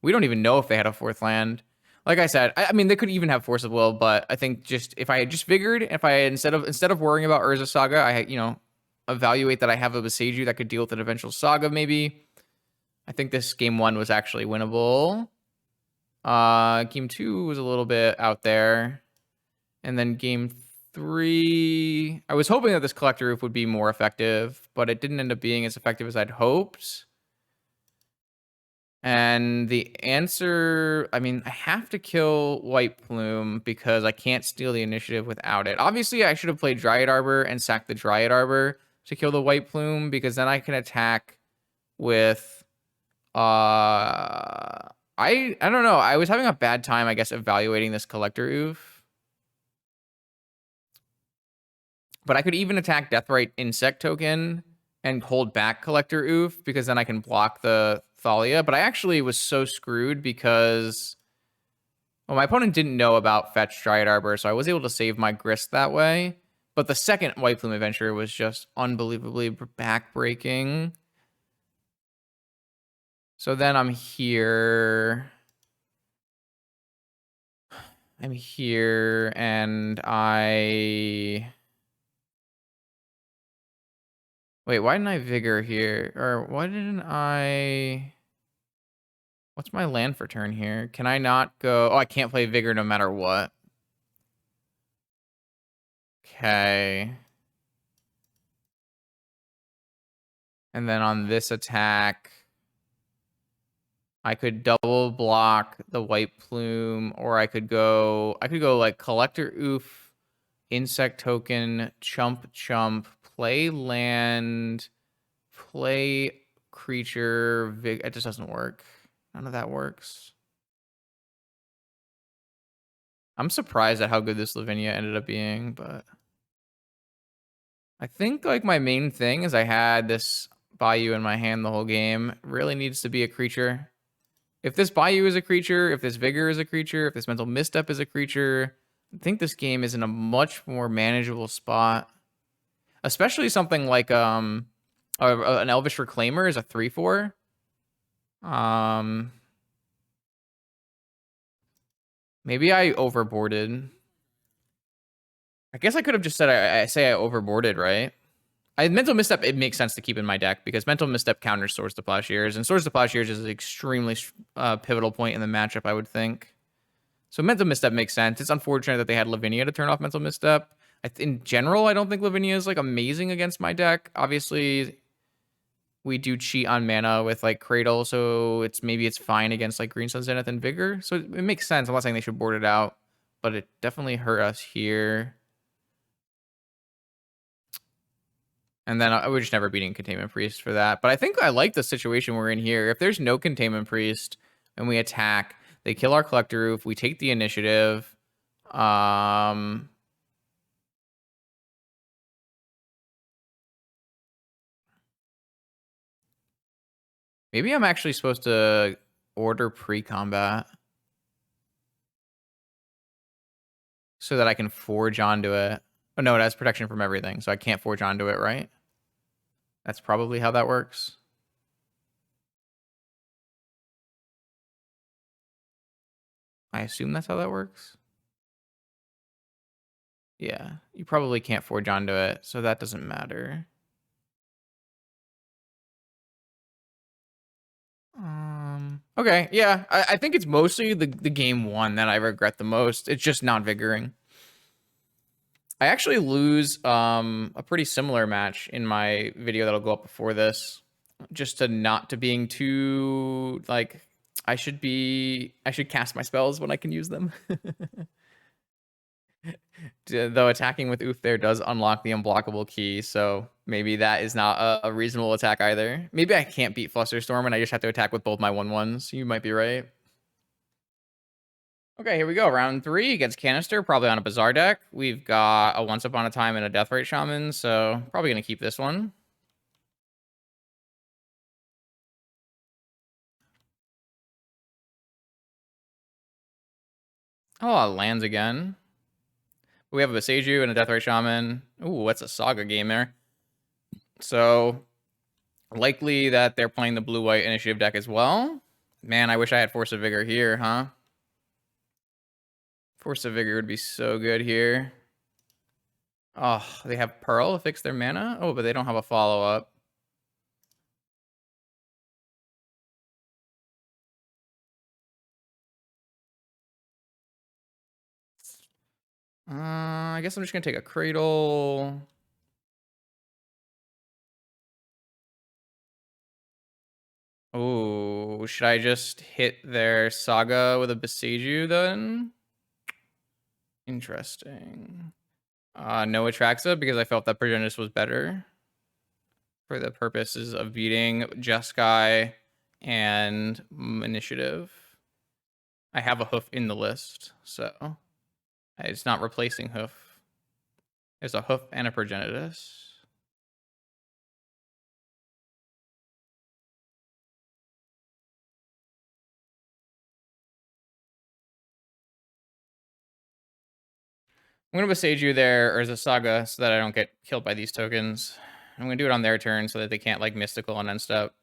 We don't even know if they had a 4th land. Like I said, I mean, they could even have Force of Will, but I think just if I had just vigored, if I had, instead of worrying about Urza Saga, I had, evaluate that I have a Boseiju that could deal with an eventual Saga, maybe. I think this game 1 was actually winnable. Game 2 was a little bit out there. And then game 3, I was hoping that this Collector Roof would be more effective, but it didn't end up being as effective as I'd hoped. And the answer, I mean, I have to kill White Plume because I can't steal the initiative without it. Obviously, I should have played Dryad Arbor and sacked the Dryad Arbor to kill the White Plume, because then I can attack with I don't know. I was having a bad time, I guess, evaluating this Collector Oof. But I could even attack Deathrite Insect Token and hold back Collector Oof, because then I can block the Thalia. But I actually was so screwed because, well, my opponent didn't know about Fetch Dryad Arbor, so I was able to save my Grist that way. But the second White Plume Adventure was just unbelievably backbreaking. So then I'm here, and wait, why didn't I Vigor here? Or why didn't I... What's my land for turn here? Can I not go... Oh, I can't play Vigor no matter what. Okay. And then on this attack, I could double block the White Plume, or I could go like Collector Oof, Insect Token, Chump, play land, play creature. It just doesn't work. None of that works. I'm surprised at how good this Lavinia ended up being, but I think like my main thing is I had this Bayou in my hand the whole game. It really needs to be a creature. If this Bayou is a creature, if this Vigor is a creature, if this Mental Misstep is a creature, I think this game is in a much more manageable spot. Especially something like an Elvish Reclaimer is a 3/4. Maybe I overboarded. I guess I could have just said I overboarded, right? Mental Misstep, it makes sense to keep in my deck because Mental Misstep counters Swords to Plowshares, and Swords to Plowshares is an extremely pivotal point in the matchup, I would think. So Mental Misstep makes sense. It's unfortunate that they had Lavinia to turn off Mental Misstep. In general, I don't think Lavinia is like amazing against my deck. Obviously, we do cheat on mana with like Cradle, so maybe it's fine against like Green Sun Zenith and Vigor. So it makes sense. I'm not saying they should board it out, but it definitely hurt us here. And then we're just never beating Containment Priest for that. But I think I like the situation we're in here. If there's no Containment Priest and we attack, they kill our Collector Roof, we take the initiative. Maybe I'm actually supposed to order pre-combat so that I can forge onto it. Oh, no, it has protection from everything, so I can't forge onto it, right? That's probably how that works. I assume that's how that works. Yeah, you probably can't forge onto it, so that doesn't matter. Okay, yeah, I think it's mostly the game one that I regret the most. It's just not vigoring. I actually lose a pretty similar match in my video that'll go up before this, just to being too like I should cast my spells when I can use them. Though attacking with Oof there does unlock the unblockable key, so maybe that is not a reasonable attack either. Maybe I can't beat Flusterstorm and I just have to attack with both my 1/1s. You might be right. Okay, here we go. Round 3 against Canister, probably on a Bazaar deck. We've got a Once Upon a Time and a Deathrite Shaman, so probably going to keep this one. Oh, lands again. We have a Beseju and a Deathrite Shaman. Ooh, that's a Saga game there. So, likely that they're playing the blue-white initiative deck as well. Man, I wish I had Force of Vigor here, huh? Force of Vigor would be so good here. Oh, they have Pearl to fix their mana? Oh, but they don't have a follow-up. I guess I'm just going to take a Cradle. Oh, should I just hit their Saga with a Beseju then? Interesting. No Atraxa because I felt that Progenitus was better for the purposes of beating Jeskai and Initiative. I have a Hoof in the list, so it's not replacing Hoof. There's a Hoof and a Progenitus. I'm going to Beseju there, or as a Saga, so that I don't get killed by these tokens. I'm going to do it on their turn so that they can't, like, Mystical and end step.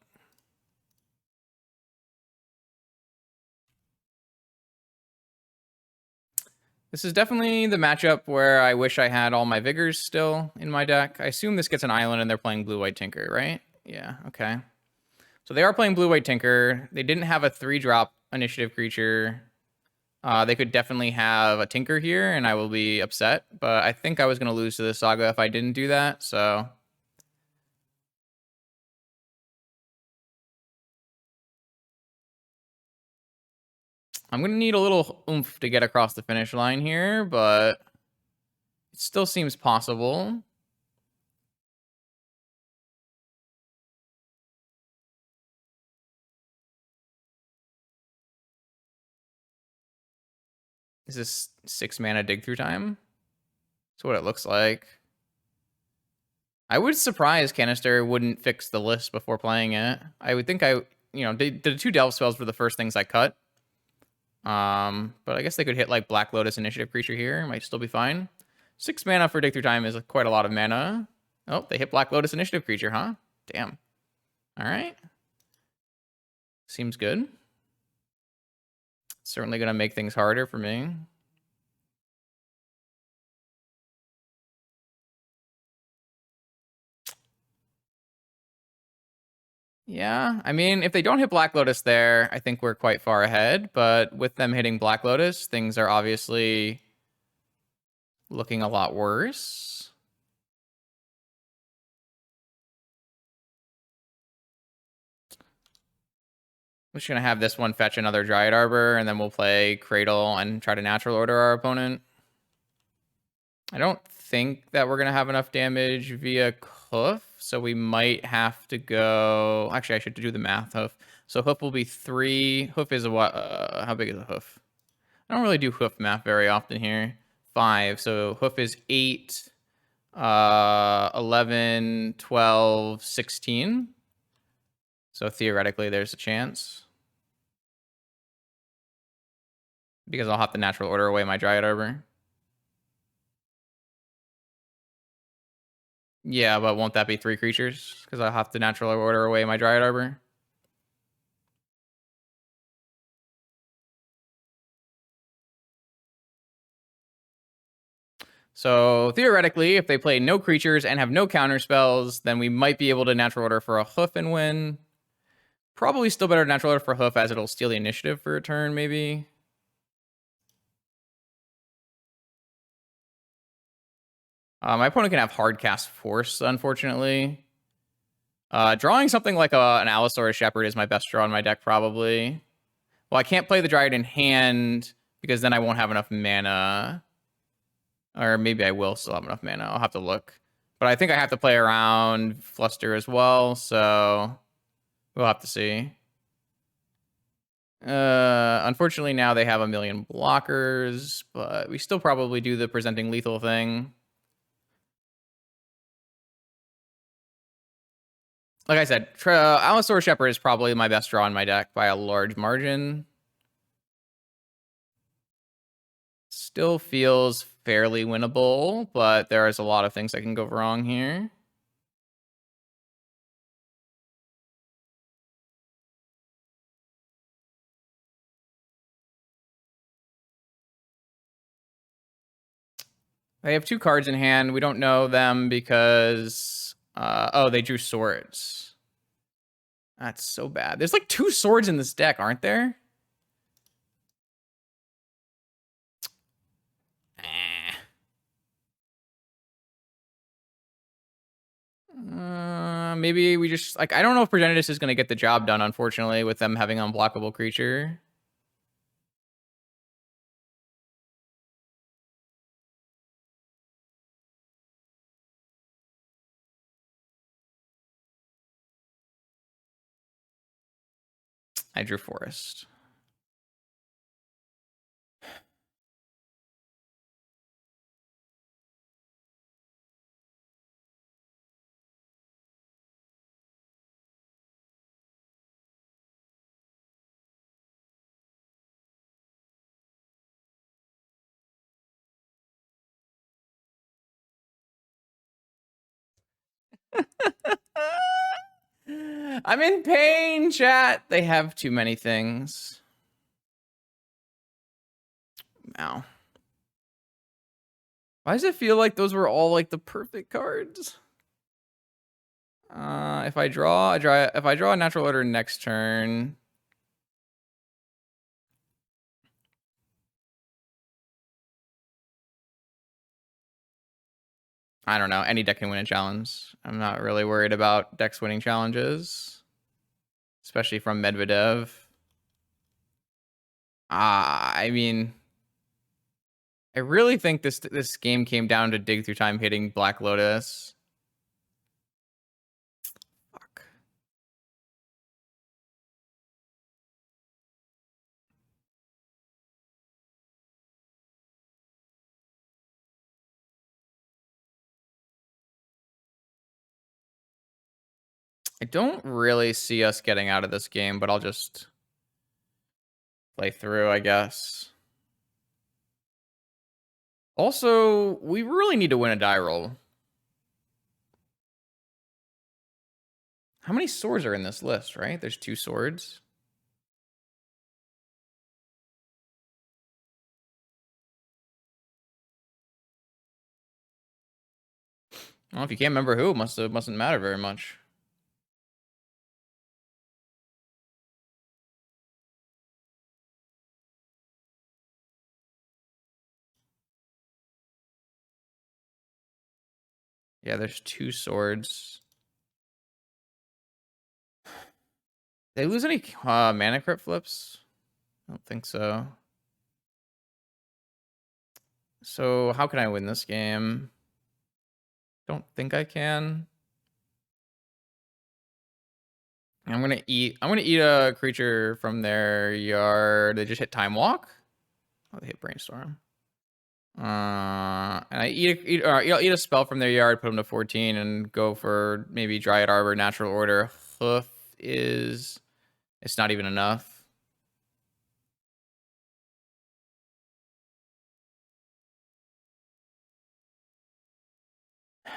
This is definitely the matchup where I wish I had all my Vigors still in my deck. I assume this gets an island and they're playing Blue-White Tinker, right? Yeah, okay. So they are playing Blue-White Tinker. They didn't have a 3-drop initiative creature. They could definitely have a Tinker here, and I will be upset. But I think I was going to lose to the Saga if I didn't do that, so... I'm going to need a little oomph to get across the finish line here, but it still seems possible. Is this 6 mana dig through time? That's what it looks like. I was surprised Canister wouldn't fix the list before playing it. I would think the 2 Delve spells were the first things I cut. But I guess they could hit like Black Lotus Initiative creature here. Might still be fine. 6 mana for dig through time is quite a lot of mana. Oh, they hit Black Lotus Initiative creature, huh? Damn. All right. Seems good. Certainly going to make things harder for me. Yeah, I mean, if they don't hit Black Lotus there, I think we're quite far ahead. But with them hitting Black Lotus, things are obviously looking a lot worse. I'm just going to have this one fetch another Dryad Arbor, and then we'll play Cradle and try to natural order our opponent. I don't think that we're going to have enough damage via Hoof, so we might have to go... Actually, I should do the math. Hoof. So Hoof will be 3. Hoof is a what? How big is a Hoof? I don't really do Hoof math very often here. 5. So Hoof is 8, 11, 12, 16. So theoretically, there's a chance. Because I'll have to natural order away my Dryad Arbor. Yeah, but won't that be 3 creatures? Because I'll have to natural order away my Dryad Arbor. So theoretically, if they play no creatures and have no counter spells, then we might be able to natural order for a Hoof and win. Probably still better to natural order for Hoof, as it'll steal the initiative for a turn, maybe. My opponent can have Hardcast Force, unfortunately. Drawing something like an Allosaurus Shepherd is my best draw in my deck, probably. Well, I can't play the Dryad in hand, because then I won't have enough mana. Or maybe I will still have enough mana. I'll have to look. But I think I have to play around Fluster as well, so we'll have to see. Unfortunately, now they have a million blockers, but we still probably do the presenting lethal thing. Like I said, Allosaurus Shepherd is probably my best draw in my deck by a large margin. Still feels fairly winnable, but there is a lot of things that can go wrong here. They have 2 cards in hand. We don't know them because... oh, they drew swords. That's so bad. There's like 2 swords in this deck, aren't there? Maybe we just... Like, I don't know if Progenitus is going to get the job done, unfortunately, with them having an unblockable creature. I drew Forest. I'm in pain, chat. They have too many things. Ow. Why does it feel like those were all like the perfect cards? If I draw a natural order next turn. I don't know. Any deck can win a challenge. I'm not really worried about decks winning challenges, especially from Medvedev. I mean, I really think this game came down to Dig Through Time hitting Black Lotus. Fuck. I don't really see us getting out of this game, but I'll just play through, I guess. Also, we really need to win a die roll. How many swords are in this list, right? There's 2 swords. Well, if you can't remember who, it mustn't matter very much. Yeah, there's 2 swords. Did they lose any mana crypt flips? I don't think so. So how can I win this game? Don't think I can. I'm gonna eat a creature from their yard. They just hit Time Walk. Oh, they hit Brainstorm. And I I'll eat a spell from their yard, put them to 14, and go for maybe Dryad Arbor, Natural Order. Hoof is... It's not even enough.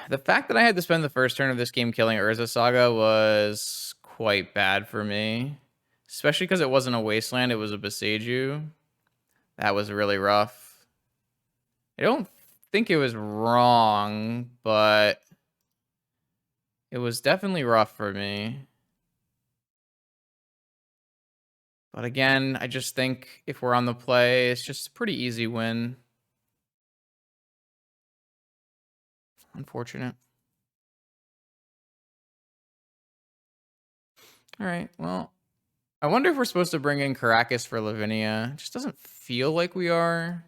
The fact that I had to spend the first turn of this game killing Urza Saga was quite bad for me. Especially because it wasn't a Wasteland, it was a Beseiju. That was really rough. I don't think it was wrong, but it was definitely rough for me. But again, I just think if we're on the play, it's just a pretty easy win. Unfortunate. All right, well, I wonder if we're supposed to bring in Caracas for Lavinia. It just doesn't feel like we are.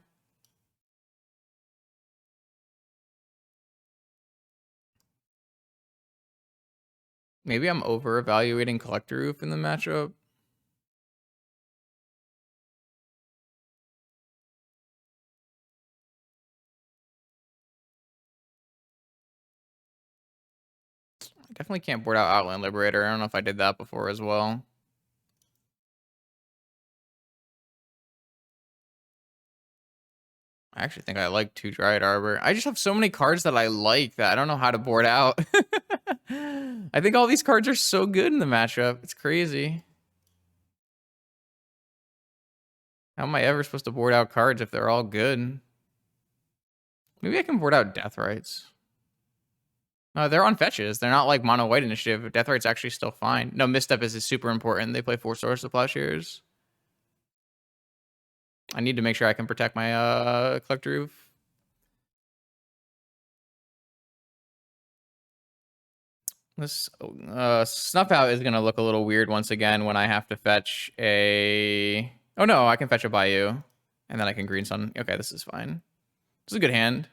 Maybe I'm over-evaluating Collector Roof in the matchup. I definitely can't board out Outland Liberator. I don't know if I did that before as well. I actually think I like 2 Dryad Arbor. I just have so many cards that I like that I don't know how to board out. I think all these cards are so good in the matchup. It's crazy. How am I ever supposed to board out cards if they're all good? Maybe I can board out Death Rights. No, they're on fetches. They're not like mono white initiative. Death Right's actually still fine. No, Misstep is super important. They play 4 Source of Plowshares. I need to make sure I can protect my Collector Roof. This Snuff Out is gonna look a little weird once again when I have to fetch a... Oh no, I can fetch a Bayou. And then I can Green Sun. Okay, this is fine. This is a good hand.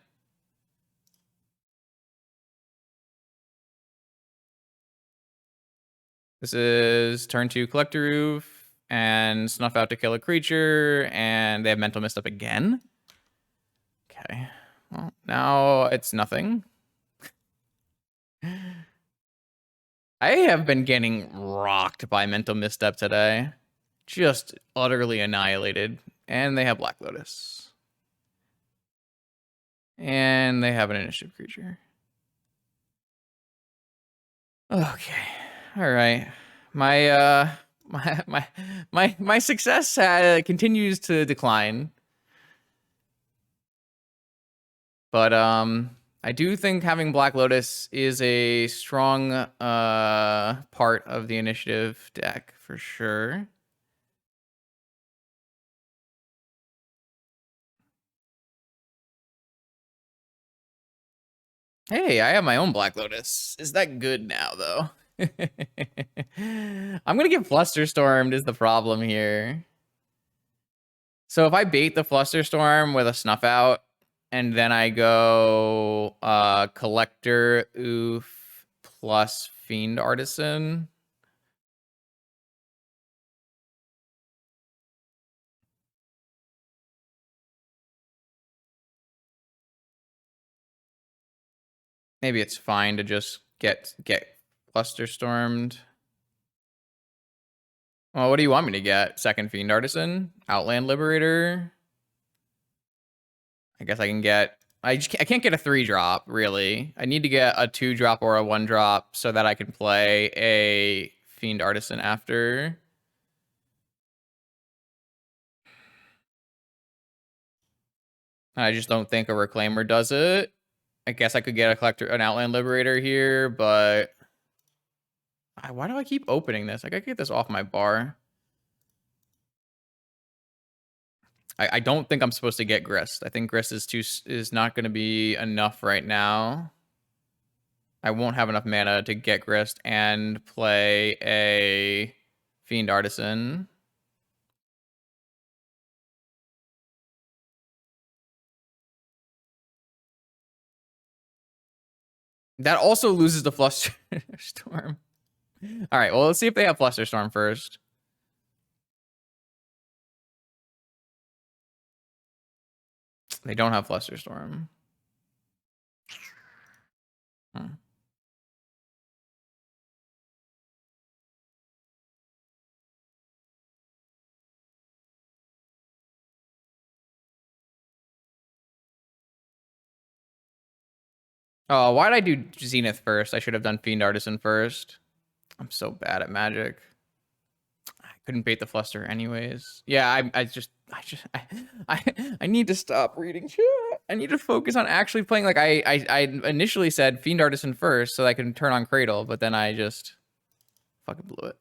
This is turn 2 Collector Roof and Snuff Out to kill a creature, and they have Mental Misstep again. Okay, well, now it's nothing. I have been getting rocked by Mental Misstep today. Just utterly annihilated. And they have Black Lotus. And they have an initiative creature. Okay. All right. My success continues to decline. But I do think having Black Lotus is a strong part of the initiative deck for sure. Hey, I have my own Black Lotus. Is that good now, though? I'm gonna get Flusterstormed is the problem here. So if I bait the Flusterstorm with a Snuff Out, and then I go Collector, Oof, plus Fiend Artisan. Maybe it's fine to just get Flusterstormed. Well, what do you want me to get? Second Fiend Artisan? Outland Liberator? I guess I can get... I can't get a 3-drop, really. I need to get a 2-drop or a 1-drop so that I can play a Fiend Artisan after. I just don't think a Reclaimer does it. I guess I could get an Outland Liberator here, but... Why do I keep opening this? I gotta get this off my bar. I don't think I'm supposed to get Grist. I think Grist is not going to be enough right now. I won't have enough mana to get Grist and play a Fiend Artisan. That also loses the Fluster Storm. All right, well, let's see if they have Fluster Storm first. They don't have Fluster Storm. Hmm. Oh, why'd I do Zenith first? I should have done Fiend Artisan first. I'm so bad at Magic. I couldn't bait the Fluster anyways. Yeah, I need to stop reading chat. I need to focus on actually playing. Like I initially said Fiend Artisan first so I can turn on Cradle, but then I just fucking blew it.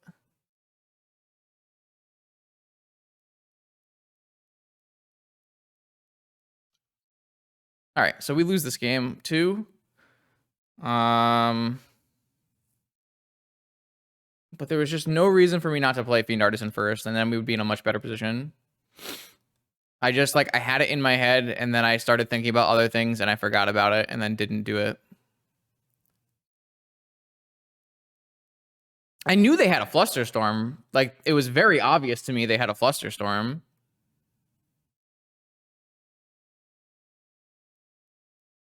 All right, so we lose this game too. But there was just no reason for me not to play Fiend Artisan first, and then we would be in a much better position. I just I had it in my head, and then I started thinking about other things, and I forgot about it, and then didn't do it. I knew they had a Flusterstorm. Like, it was very obvious to me they had a Flusterstorm.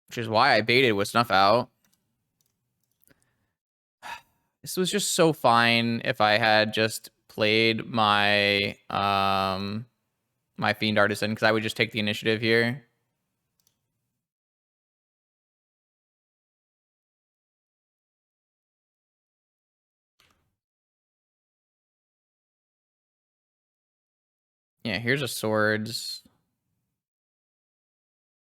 Which is why I baited with Snuff Out. This was just so fine if I had just played my my Fiend Artisan, because I would just take the initiative here. Yeah, here's a Swords.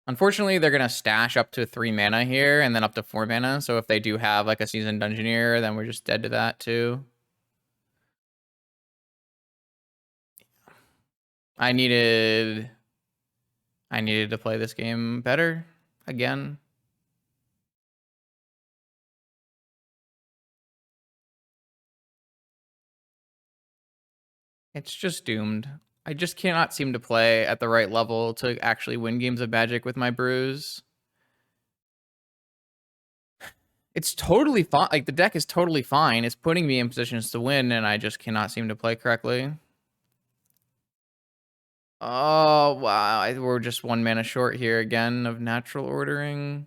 Unfortunately, they're going to stash up to 3 mana here and then up to 4 mana. So if they do have like a Seasoned Dungeoneer, then we're just dead to that too. I needed to play this game better again. It's just doomed. I just cannot seem to play at the right level to actually win games of Magic with my brews. It's totally fine. Like, the deck is totally fine. It's putting me in positions to win, and I just cannot seem to play correctly. Oh, wow. We're just 1 mana short here again of natural ordering.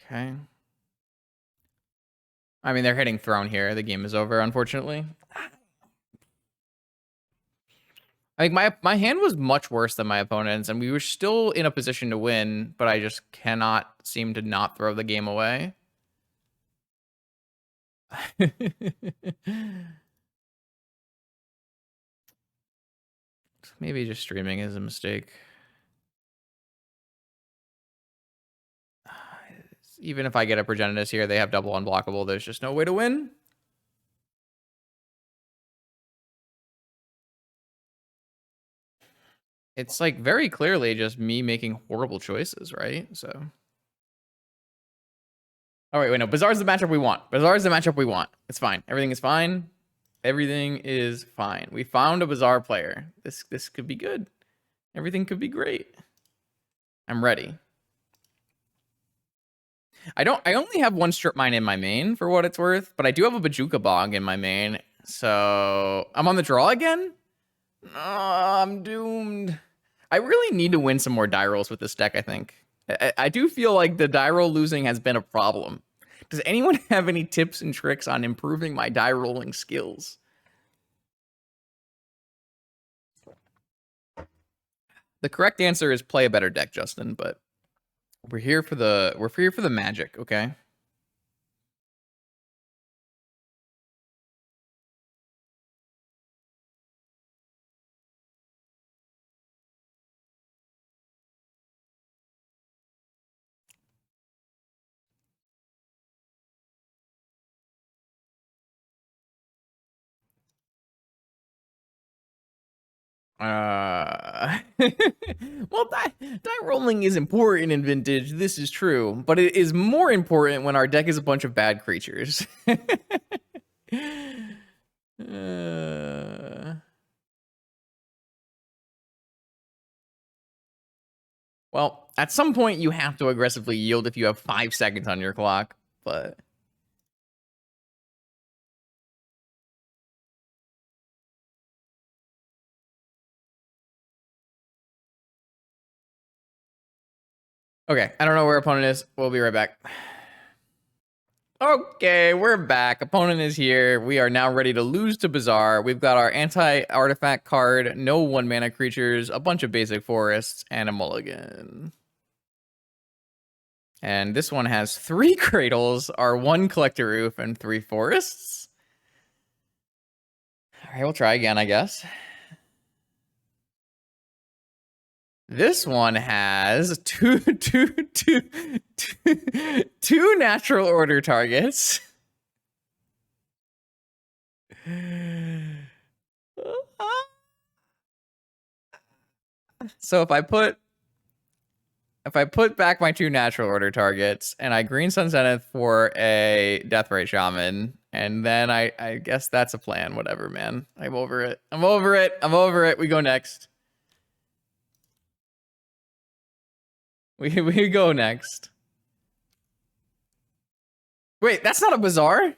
Okay. I mean, they're hitting Throne here. The game is over, unfortunately. I think my hand was much worse than my opponent's, and we were still in a position to win, but I just cannot seem to not throw the game away. Maybe just streaming is a mistake. Even if I get a Progenitus here, they have double unblockable. There's just no way to win. It's like very clearly just me making horrible choices, right? So. Oh, wait, no. Bazaar's the matchup we want. Bazaar's the matchup we want. It's fine. Everything is fine. Everything is fine. We found a Bazaar player. This could be good. Everything could be great. I'm ready. I only have 1 Strip Mine in my main for what it's worth, but I do have a Bajuka Bog in my main. So I'm on the draw again? Oh, I'm doomed. I really need to win some more die rolls with this deck, I think. I do feel like the die roll losing has been a problem. Does anyone have any tips and tricks on improving my die rolling skills? The correct answer is play a better deck, Justin, but we're here for the magic, okay? Well, die rolling is important in Vintage. This is true, but it is more important when our deck is a bunch of bad creatures. Well, at some point you have to aggressively yield if you have 5 seconds on your clock, but... Okay, I don't know where opponent is. We'll be right back. Okay, we're back. Opponent is here. We are now ready to lose to Bazaar. We've got our anti-artifact card, no 1-mana creatures, a bunch of basic forests, and a mulligan. And this one has 3 Cradles, our 1 Collector Roof, and 3 forests. All right, we'll try again, I guess. This one has two natural order targets. So if I put back my 2 natural order targets and I green Sun Zenith for a Deathrite Shaman, and then I guess that's a plan. Whatever, man. I'm over it. I'm over it. I'm over it. We go next. We go next. Wait, that's not a Bazaar?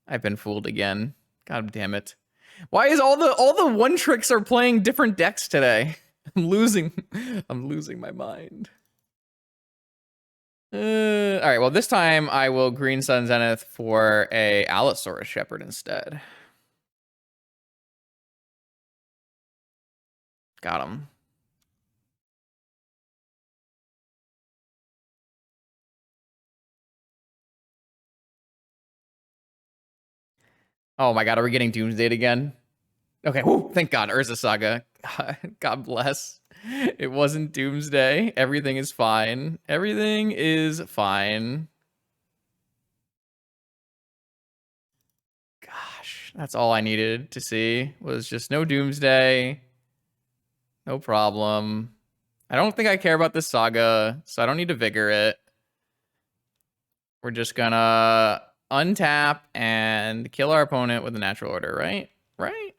I've been fooled again. God damn it. Why is all the one tricks are playing different decks today? I'm losing my mind. All right, well, this time I will green Sun Zenith for a Allosaurus Shepherd instead. Got him. Oh my god, are we getting Doomsday again? Okay, whew, thank god, Urza Saga. God bless. It wasn't Doomsday. Everything is fine. Everything is fine. Gosh, that's all I needed to see was just no Doomsday. No problem. I don't think I care about this Saga, so I don't need to Vigor it. We're just gonna untap and kill our opponent with a natural order, right? Right?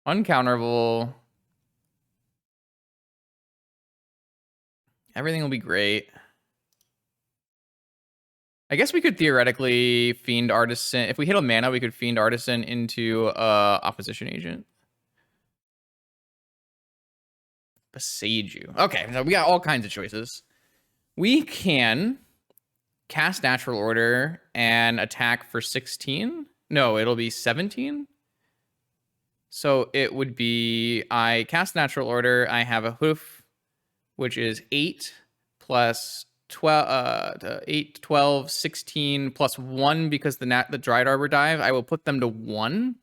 Uncounterable. Everything will be great. I guess we could theoretically Fiend Artisan. If we hit a mana, we could Fiend Artisan into Opposition Agent. Besage you. Okay, so we got all kinds of choices. We can cast Natural Order and attack for 16. No, it'll be 17. So it would be, I cast Natural Order, I have a Hoof, which is 8 plus 8, 12, 16 plus 1 because the Dried Arbor dive. I will put them to 1.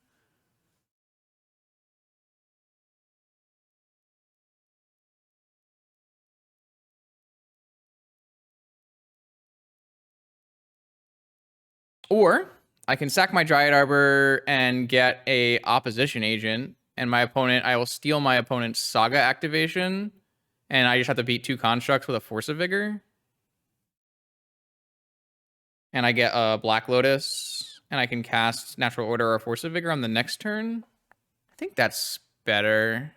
Or I can sack my Dryad Arbor and get a opposition agent, and my opponent, I will steal my opponent's Saga activation, and I just have to beat 2 constructs with a Force of Vigor. And I get a Black Lotus, and I can cast Natural Order or Force of Vigor on the next turn. I think that's better.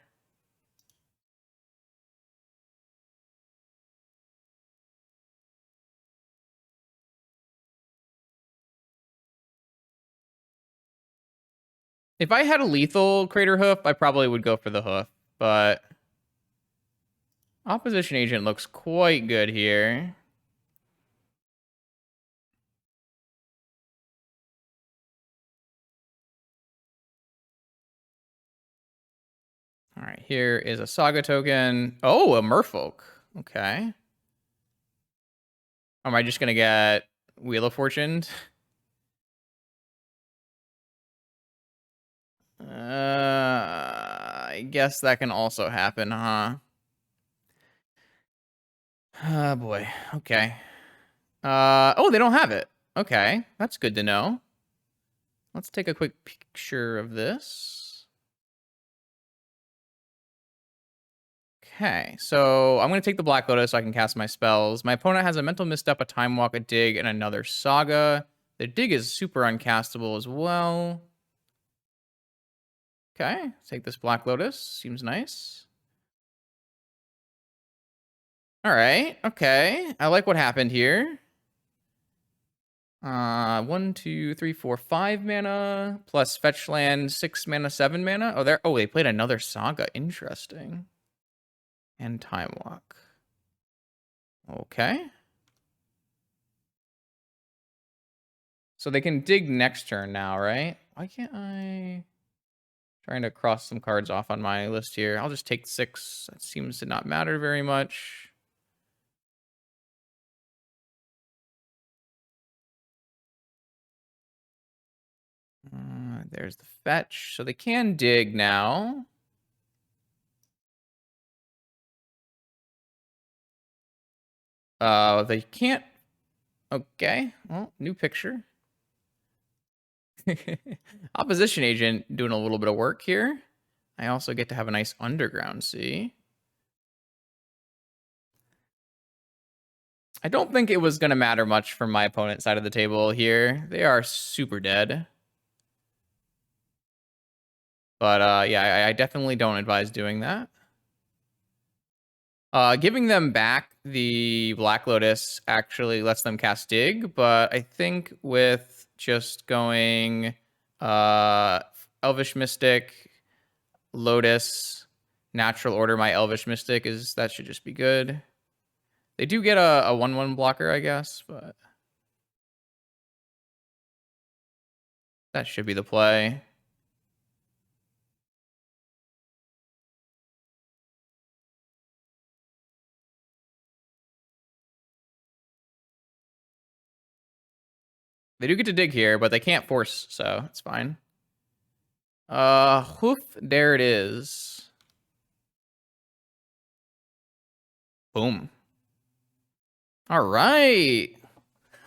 If I had a lethal Crater Hoof, I probably would go for the Hoof, but opposition agent looks quite good here. All right, here is a Saga token. Oh, a Merfolk. Okay. Am I just going to get Wheel of Fortune? I guess that can also happen, huh? Oh, boy. Okay. Oh, they don't have it. Okay, that's good to know. Let's take a quick picture of this. Okay, so I'm going to take the Black Lotus so I can cast my spells. My opponent has a Mental Misstep, a Time Walk, a Dig, and another Saga. The Dig is super uncastable as well. Okay, take this Black Lotus. Seems nice. All right, okay. I like what happened here. 1, 2, 3, 4, 5 mana plus fetch land, 6 mana, 7 mana. Oh, they played another Saga. Interesting. And Time Walk. Okay. So they can dig next turn now, right? Why can't I? Trying to cross some cards off on my list here. I'll just take 6. That seems to not matter very much. There's the fetch. So they can dig now. They can't. Okay. Well, new picture. Opposition agent doing a little bit of work here. I also get to have a nice underground sea. I don't think it was going to matter much from my opponent's side of the table here. They are super dead. But yeah, I definitely don't advise doing that. Giving them back the Black Lotus actually lets them cast Dig, but I think with just going Elvish Mystic, Lotus, Natural Order, my Elvish Mystic that should just be good. They do get a 1/1 blocker, I guess, but that should be the play. They do get to dig here, but they can't force, so it's fine. Hoof, there it is. Boom. All right.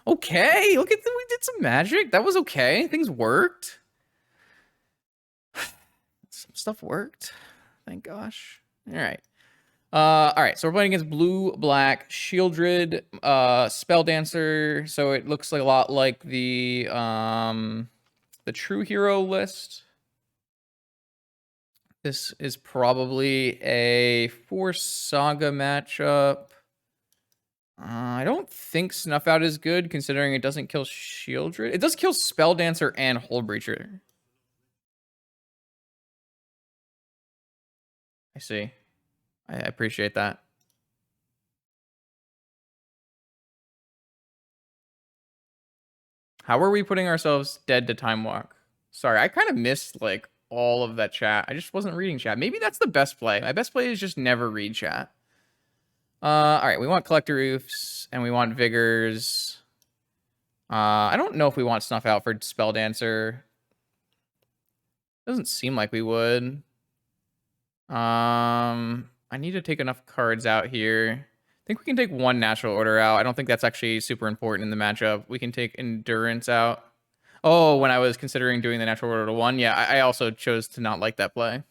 Okay, look at we did some magic. That was okay. Things worked. Some stuff worked. Thank gosh. All right. All right, so we're playing against blue, black, Shieldred, Spell Dancer. So it looks like a lot like the True Hero list. This is probably a 4 Saga matchup. I don't think Snuff Out is good, considering it doesn't kill Shieldred. It does kill Spell Dancer and Hold Breacher. I see. I appreciate that. How are we putting ourselves dead to Time Walk? Sorry, I kind of missed, like, all of that chat. I just wasn't reading chat. Maybe that's the best play. My best play is just never read chat. All right, we want Collector Roofs, and we want Vigors. I don't know if we want Snuff Out for Spell Dancer. Doesn't seem like we would. I need to take enough cards out here. I think we can take 1 Natural Order out. I don't think that's actually super important in the matchup. We can take Endurance out. Oh, when I was considering doing the Natural Order to 1, yeah, I also chose to not like that play.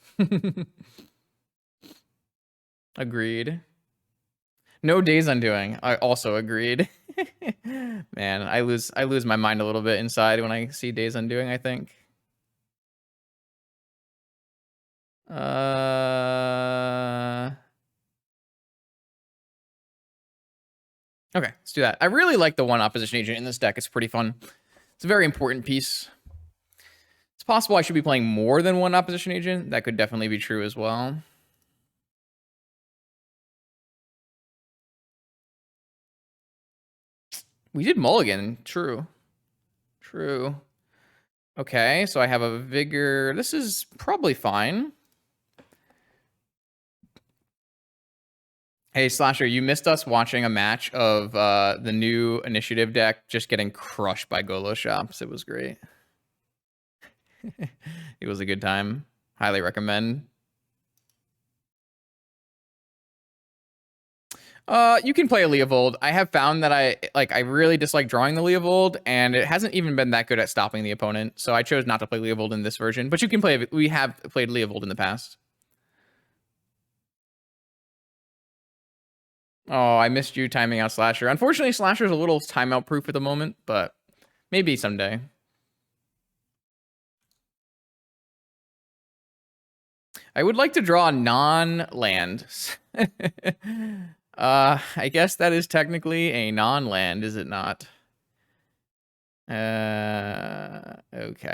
Agreed. No Days Undoing. I also agreed. Man, I lose my mind a little bit inside when I see Days Undoing, I think. Okay, let's do that. I really like the 1 Opposition Agent in this deck. It's pretty fun. It's a very important piece. It's possible I should be playing more than 1 Opposition Agent. That could definitely be true as well. We did Mulligan. True. True. Okay, so I have a Vigor. This is probably fine. Hey, Slasher, you missed us watching a match of the new Initiative deck just getting crushed by Golo Shops. It was great. It was a good time. Highly recommend. You can play a Leovold. I have found that I really dislike drawing the Leovold, and it hasn't even been that good at stopping the opponent. So I chose not to play Leovold in this version. But you can play. We have played Leovold in the past. Oh, I missed you timing out Slasher. Unfortunately, Slasher's a little timeout proof at the moment, but maybe someday. I would like to draw non-land. I guess that is technically a non-land, is it not? Okay.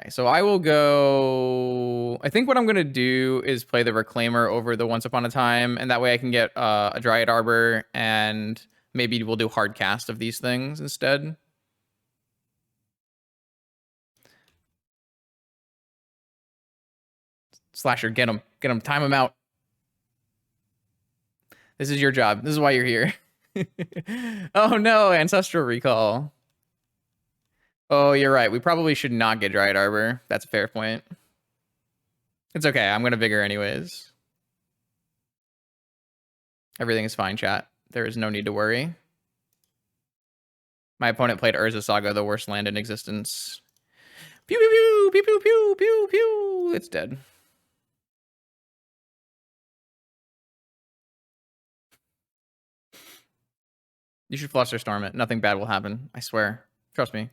So I will go. I think what I'm gonna do is play the Reclaimer over the Once Upon a Time, and that way I can get a Dryad Arbor, and maybe we'll do hard cast of these things instead. Slasher, get him, time him out. This is your job. This is why you're here. Oh no, Ancestral Recall. Oh, you're right. We probably should not get Dryad Arbor. That's a fair point. It's okay. I'm going to Vigor anyways. Everything is fine, chat. There is no need to worry. My opponent played Urza Saga, the worst land in existence. Pew, pew, pew, pew, pew, pew, pew. It's dead. You should Flusterstorm it. Nothing bad will happen. I swear. Trust me.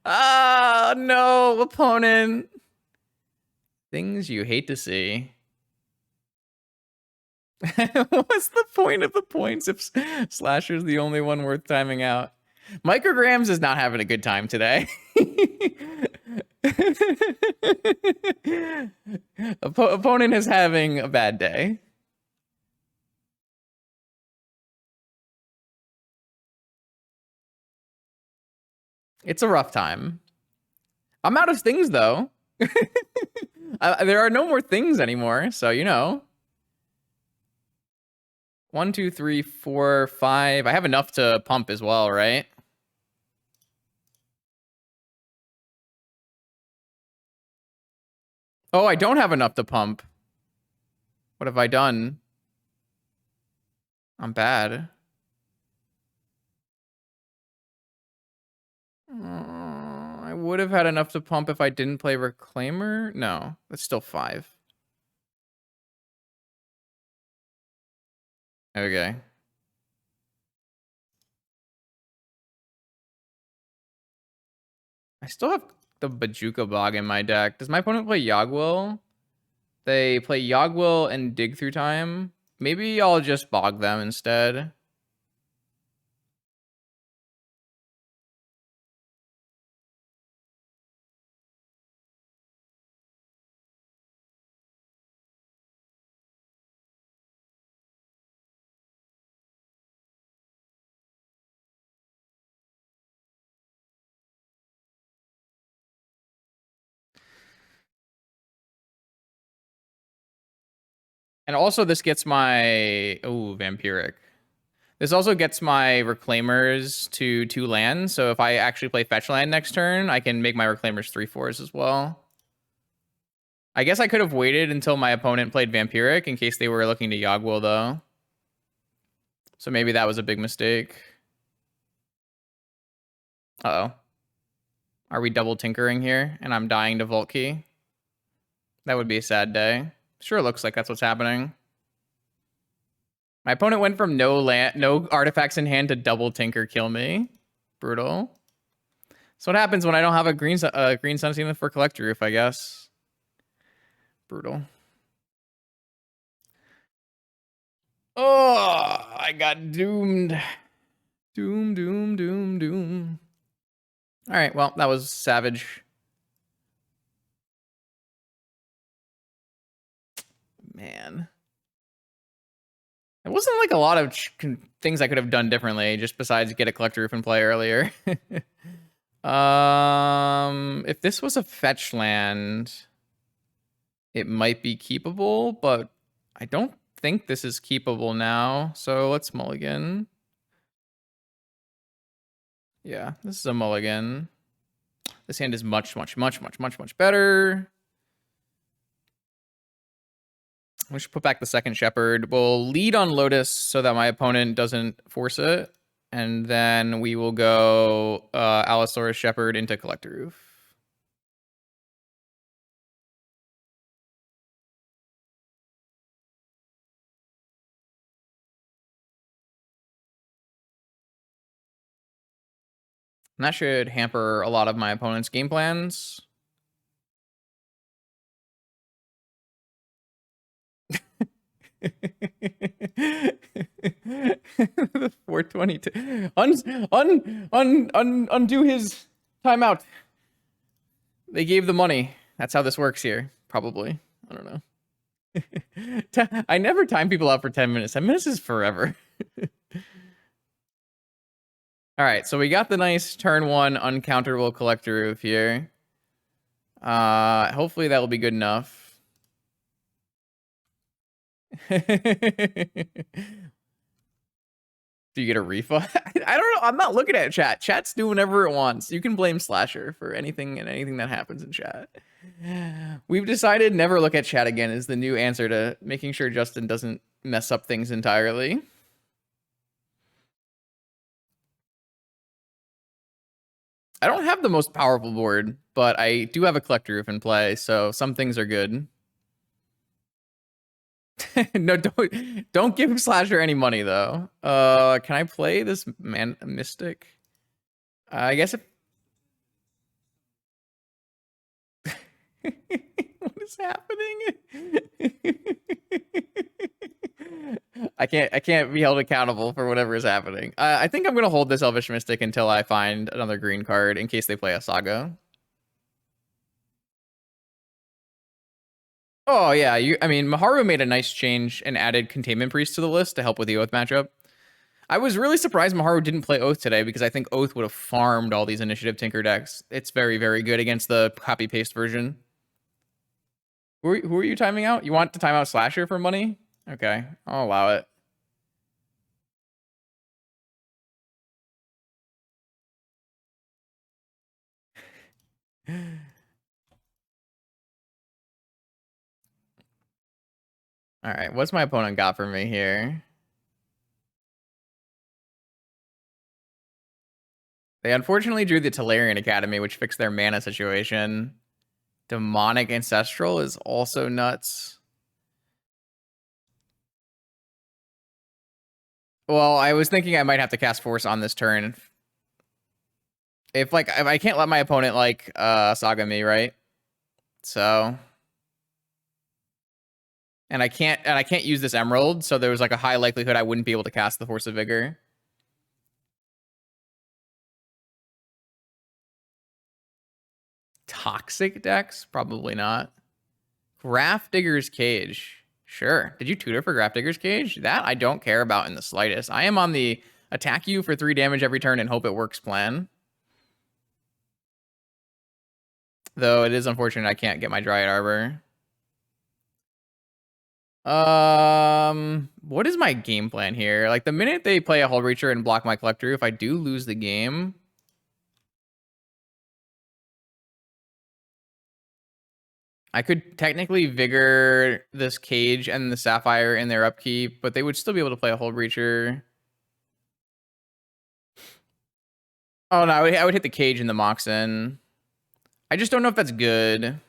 Ah, no, opponent. Things you hate to see. What's the point of the points if Slasher's the only one worth timing out? Micrograms is not having a good time today. Opponent is having a bad day. It's a rough time. I'm out of things, though. There are no more things anymore, so you know. 1, 2, 3, 4, 5. I have enough to pump as well, right? Oh, I don't have enough to pump. What have I done? I'm bad. I would have had enough to pump if I didn't play Reclaimer. No, that's still 5. Okay. I still have the Bajuka Bog in my deck. Does my opponent play Yogwill? They play Yogwill and Dig Through Time. Maybe I'll just Bog them instead. And also this gets my... Oh, Vampiric. This also gets my Reclaimers to 2 lands, so if I actually play Fetch Land next turn, I can make my Reclaimers 3/4s as well. I guess I could have waited until my opponent played Vampiric in case they were looking to Yogwill, though. So maybe that was a big mistake. Uh-oh. Are we double tinkering here and I'm dying to Vault Key? That would be a sad day. Sure looks like that's what's happening. My opponent went from no artifacts in hand to double tinker kill me. Brutal. So what happens when I don't have a green Sunseed for Collector Roof, I guess. Brutal. Oh, I got doomed. Doom, doom, doom, doom. All right, well, that was savage. Man. It wasn't like a lot of things I could have done differently, just besides get a Collector Roof and play earlier. If this was a fetch land, it might be keepable, but I don't think this is keepable now. So let's mulligan. Yeah, this is a mulligan. This hand is much, much, much, much, much, much better. We should put back the second Shepherd. We'll lead on Lotus so that my opponent doesn't force it. And then we will go Allosaurus Shepherd into Collector Roof. And that should hamper a lot of my opponent's game plans. The 422. Undo his timeout. They gave the money. That's how this works here. Probably. I don't know. I never time people out for 10 minutes. 10 minutes is forever. All right, so we got the nice turn 1 uncounterable collector roof here. Hopefully that will be good enough. Do you get a refund? I don't know. I'm not looking at chat. Chat's doing whatever it wants. You can blame Slasher for anything and anything that happens in chat. We've decided never look at chat again is the new answer to making sure Justin doesn't mess up things entirely. I don't have the most powerful board, but I do have a collector roof in play, so some things are good. No, don't give Slasher any money though. Can I play this Mystic? I guess if what is happening? I can't be held accountable for whatever is happening. I think I'm gonna hold this Elvish Mystic until I find another green card in case they play a Saga. Oh yeah, I mean Maharu made a nice change and added Containment Priest to the list to help with the Oath matchup. I was really surprised Maharu didn't play Oath today because I think Oath would have farmed all these Initiative Tinker decks. It's very, very good against the copy-paste version. Who are you timing out? You want to time out Slasher for money? Okay, I'll allow it. All right, what's my opponent got for me here? They unfortunately drew the Tolarian Academy, which fixed their mana situation. Demonic Ancestral is also nuts. Well, I was thinking I might have to cast Force on this turn. If I can't let my opponent Saga me, right? So and I can't use this Emerald, so there was like a high likelihood I wouldn't be able to cast the Force of Vigor. Toxic decks? Probably not. Graph Digger's Cage. Sure. Did you tutor for Graph Digger's Cage? That I don't care about in the slightest. I am on the attack you for 3 damage every turn and hope it works plan. Though it is unfortunate I can't get my Dryad Arbor. What is my game plan here? Like the minute they play a Hull Breacher and block my Collector, if I do lose the game, I could technically Vigor this Cage and the Sapphire in their upkeep, but they would still be able to play a Hull Breacher. Oh no, I would hit the Cage in the Moxen. I just don't know if that's good.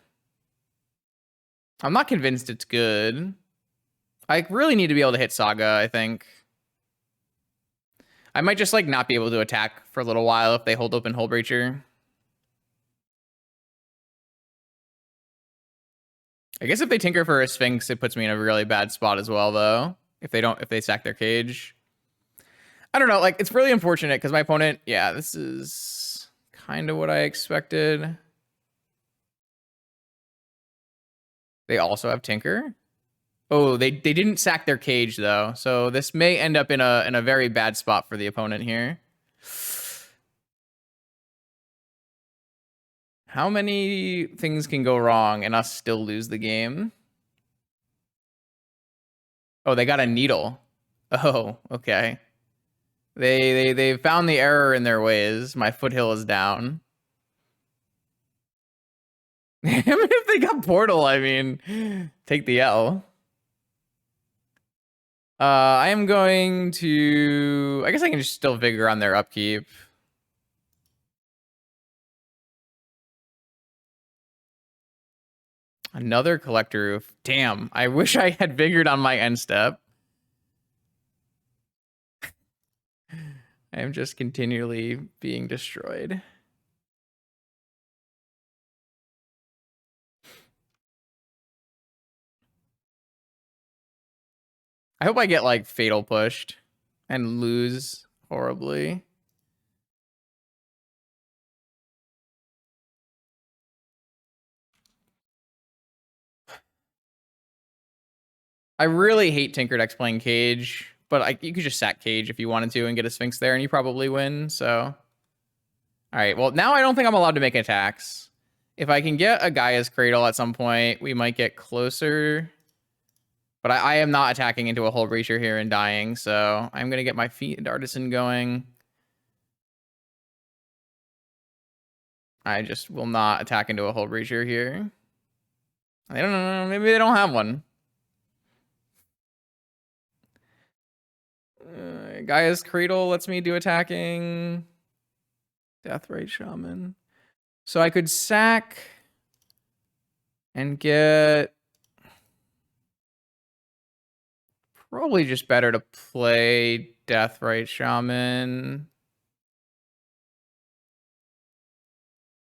I'm not convinced it's good. I really need to be able to hit Saga, I think. I might just not be able to attack for a little while if they hold open Hull Breacher. I guess if they tinker for a Sphinx, it puts me in a really bad spot as well, though. If they sack their Cage. I don't know, it's really unfortunate because my opponent, yeah, this is kind of what I expected. They also have Tinker. Oh, they didn't sack their Cage though, so this may end up in a very bad spot for the opponent here. How many things can go wrong and us still lose the game? Oh, they got a Needle. Oh, okay. They found the error in their ways. My foothill is down. If they got Portal, I mean, take the L. I am going to... I guess I can just still Vigor on their upkeep. Another Collector Roof. Damn, I wish I had Vigored on my end step. I am just continually being destroyed. I hope I get like fatal pushed and lose horribly. I really hate Tinker decks playing Cage, but you could just sack Cage if you wanted to and get a Sphinx there, and you probably win. So, all right. Well, now I don't think I'm allowed to make attacks. If I can get a Gaia's Cradle at some point, we might get closer. But I am not attacking into a Hold Reacher here and dying, so I'm gonna get my Fiend Artisan going. I just will not attack into a Hold Reacher here. I don't know. Maybe they don't have one. Gaia's Cradle lets me do attacking. Deathrite Shaman. So I could sack and get... Probably just better to play Deathrite Shaman.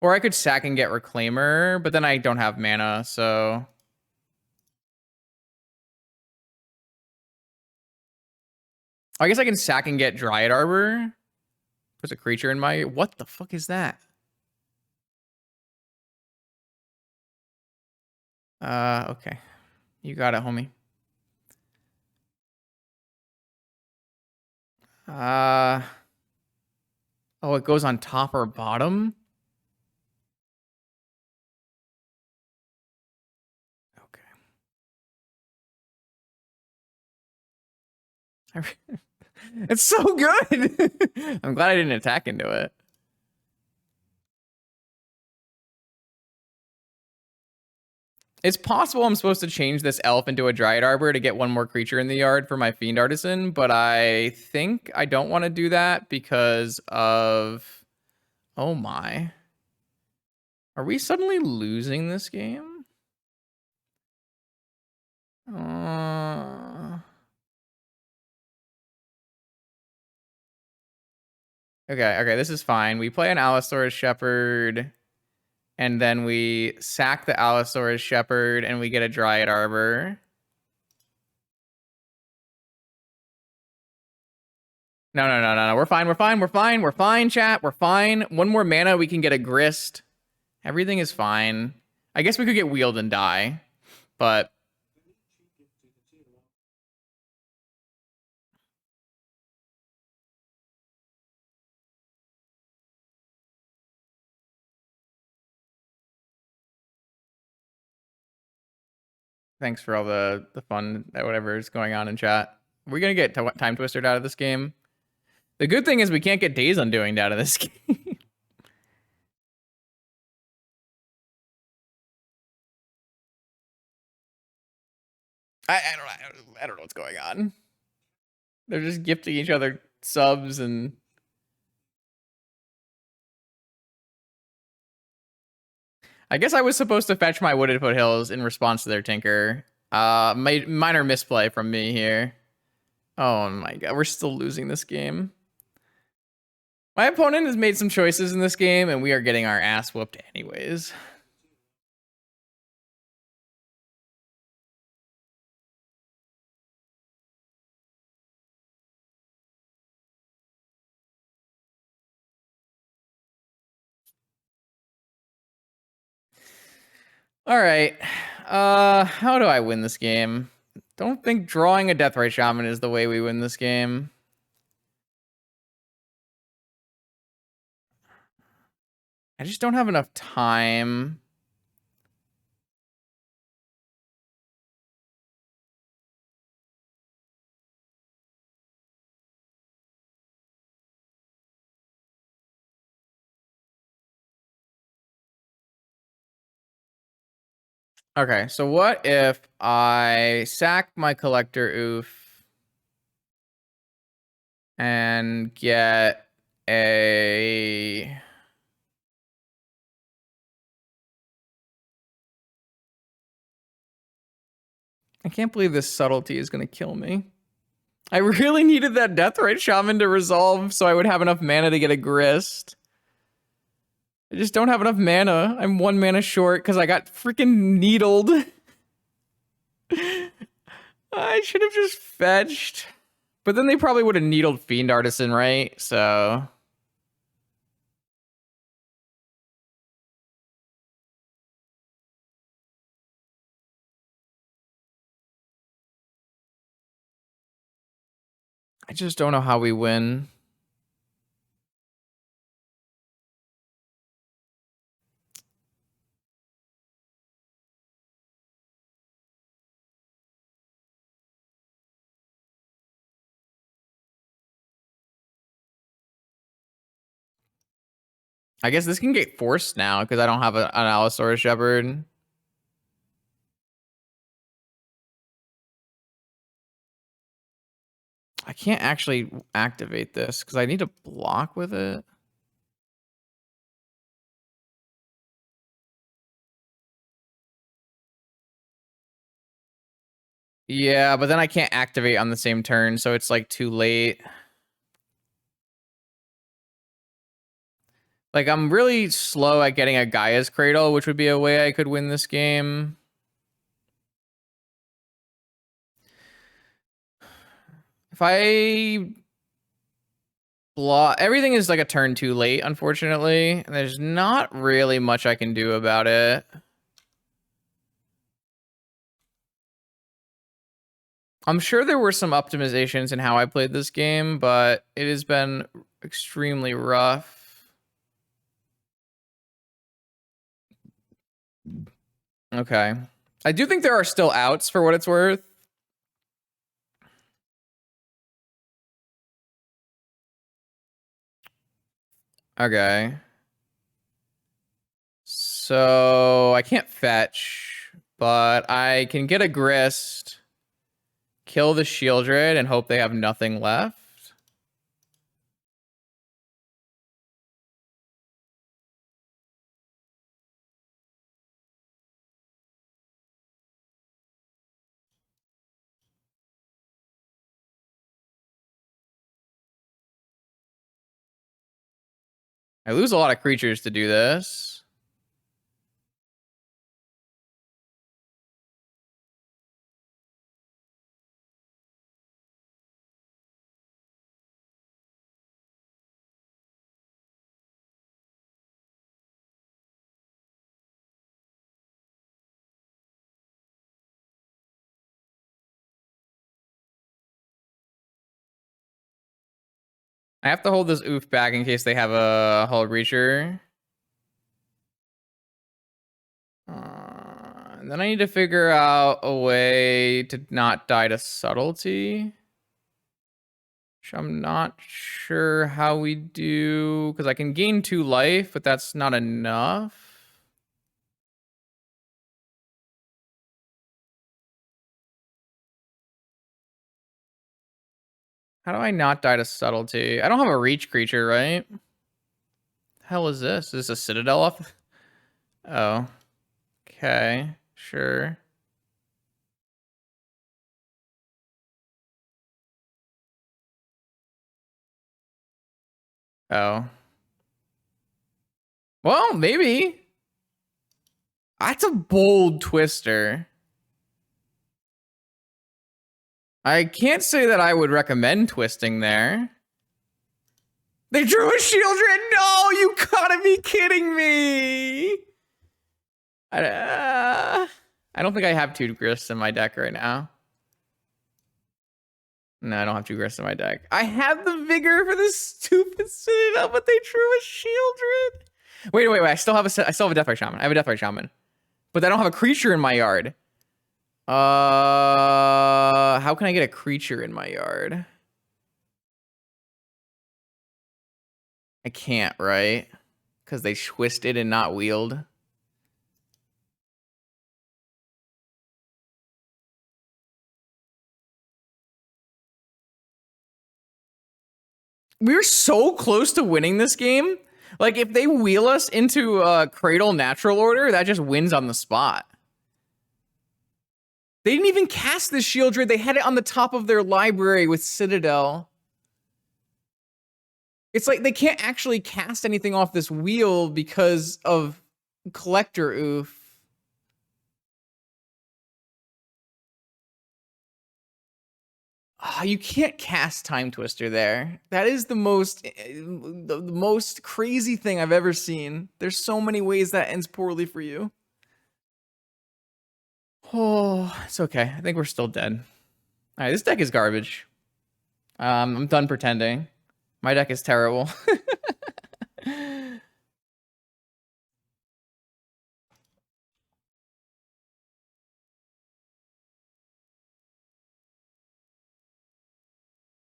Or I could sack and get Reclaimer, but then I don't have mana, so... I guess I can sack and get Dryad Arbor. Puts a creature in my... What the fuck is that? Okay. You got it, homie. Oh, it goes on top or bottom? Okay. It's so good! I'm glad I didn't attack into it. It's possible I'm supposed to change this elf into a Dryad Arbor to get one more creature in the yard for my Fiend Artisan, but I think I don't want to do that because of... Oh my. Are we suddenly losing this game? Okay, this is fine. We play an Allosaurus Shepherd, and then we sack the Allosaurus Shepherd, and we get a Dryad Arbor. No. We're fine, chat. We're fine. One more mana, we can get a Grist. Everything is fine. I guess we could get wheeled and die, but... Thanks for all the fun, whatever is going on in chat. We're going to get Time Twistered out of this game. The good thing is we can't get Days Undoing out of this game. I don't know what's going on. They're just gifting each other subs and... I guess I was supposed to fetch my Wooded Foothills in response to their Tinker. Minor misplay from me here. Oh my god, we're still losing this game. My opponent has made some choices in this game, and we are getting our ass whooped anyways. All right. How do I win this game? Don't think drawing a Deathrite Shaman is the way we win this game. I just don't have enough time. Okay, so what if I sack my Collector Oof and get a... I can't believe this subtlety is going to kill me. I really needed that Deathrite Shaman to resolve so I would have enough mana to get a Grist. I just don't have enough mana. I'm 1 mana short because I got freaking needled. I should have just fetched. But then they probably would have needled Fiend Artisan, right? So... I just don't know how we win. I guess this can get forced now because I don't have an Allosaurus Shepherd. I can't actually activate this because I need to block with it. Yeah, but then I can't activate on the same turn, so it's like too late. Like, I'm really slow at getting a Gaia's Cradle, which would be a way I could win this game. If I block... Everything is like a turn too late, unfortunately. And there's not really much I can do about it. I'm sure there were some optimizations in how I played this game, but it has been extremely rough. Okay. I do think there are still outs for what it's worth. Okay. So I can't fetch, but I can get a Grist, kill the Shieldred, and hope they have nothing left. I lose a lot of creatures to do this. I have to hold this oof back in case they have a Hull Reacher. And then I need to figure out a way to not die to Subtlety. Which I'm not sure how we do, because I can gain 2 life, but that's not enough. How do I not die to Subtlety? I don't have a reach creature, right? The hell is this? Is this a Citadel off? Oh. Okay. Sure. Oh. Well, maybe. That's a bold twister. I can't say that I would recommend twisting there. They drew a Shieldred! No, you gotta be kidding me! I don't think I have 2 Grists in my deck right now. No, I don't have 2 Grists in my deck. I have the Vigor for this stupid Citadel, but they drew a Shieldred. Wait. I still have a Deathrite Shaman. I have a Deathrite Shaman. But I don't have a creature in my yard. How can I get a creature in my yard? I can't, right? Because they twisted and not wheeled. We're so close to winning this game. Like, if they wheel us into a Cradle natural order, that just wins on the spot. They didn't even cast this Shieldred. They had it on the top of their library with Citadel. It's like they can't actually cast anything off this wheel because of Collector Oof. You can't cast Time Twister there. That is the most crazy thing I've ever seen. There's so many ways that ends poorly for you. Oh, it's okay. I think we're still dead. All right, this deck is garbage. I'm done pretending. My deck is terrible.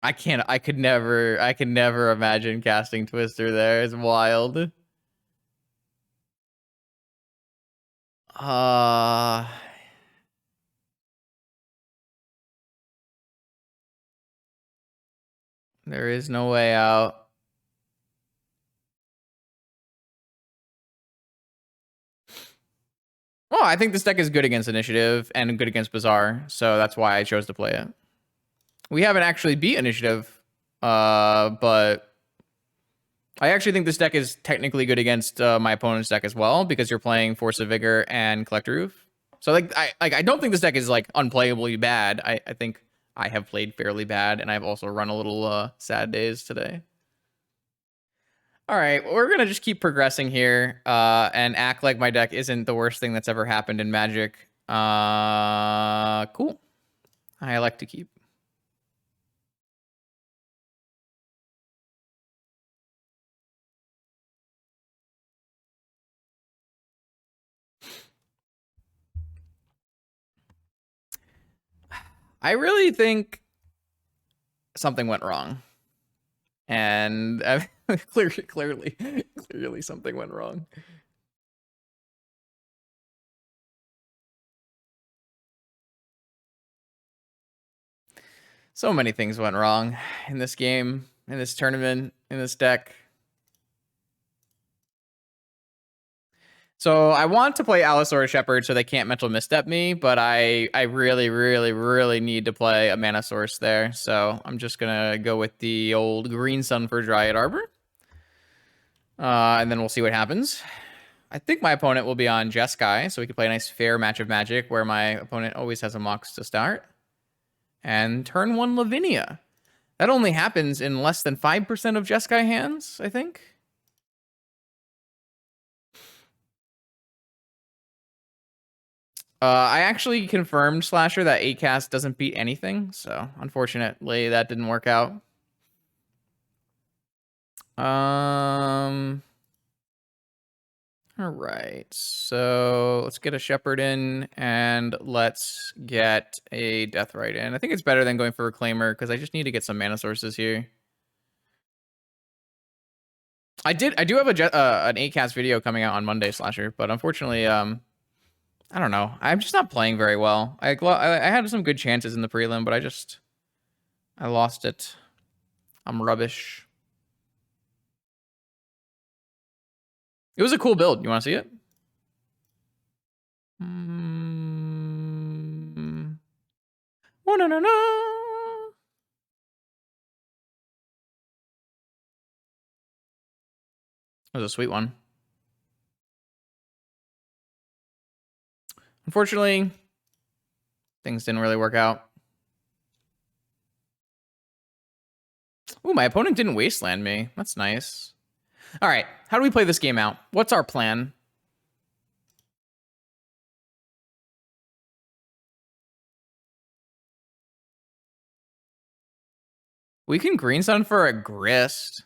I could never imagine casting Twister there. It's wild. There is no way out. Well, I think this deck is good against Initiative and good against Bazaar, so that's why I chose to play it. We haven't actually beat Initiative, but I actually think this deck is technically good against my opponent's deck as well, because you're playing Force of Vigor and Collector Roof. So I don't think this deck is like unplayably bad. I think I have played fairly bad, and I've also run a little sad days today. All right, we're gonna just keep progressing here and act like my deck isn't the worst thing that's ever happened in Magic. Cool. I like to keep. I really think something went wrong. And clearly something went wrong. So many things went wrong in this game, in this tournament, in this deck. So I want to play Allosaurus Shepherd so they can't mental misstep me, but I really need to play a mana source there. So I'm just gonna go with the old Green Sun for Dryad Arbor. And then we'll see what happens. I think my opponent will be on Jeskai, so we can play a nice fair match of Magic where my opponent always has a Mox to start. And turn 1 Lavinia. That only happens in less than 5% of Jeskai hands, I think. I actually confirmed Slasher that 8-cast doesn't beat anything, so unfortunately that didn't work out. All right, so let's get a Shepherd in, and let's get a Deathrite in. I think it's better than going for a Reclaimer, because I just need to get some mana sources here. I do have an 8-cast video coming out on Monday, Slasher, but unfortunately, I don't know. I'm just not playing very well. I had some good chances in the prelim, but I lost it. I'm rubbish. It was a cool build. You want to see it? Oh, no. That was a sweet one. Unfortunately, things didn't really work out. Ooh, my opponent didn't wasteland me. That's nice. All right, how do we play this game out? What's our plan? We can Green Sun for a Grist.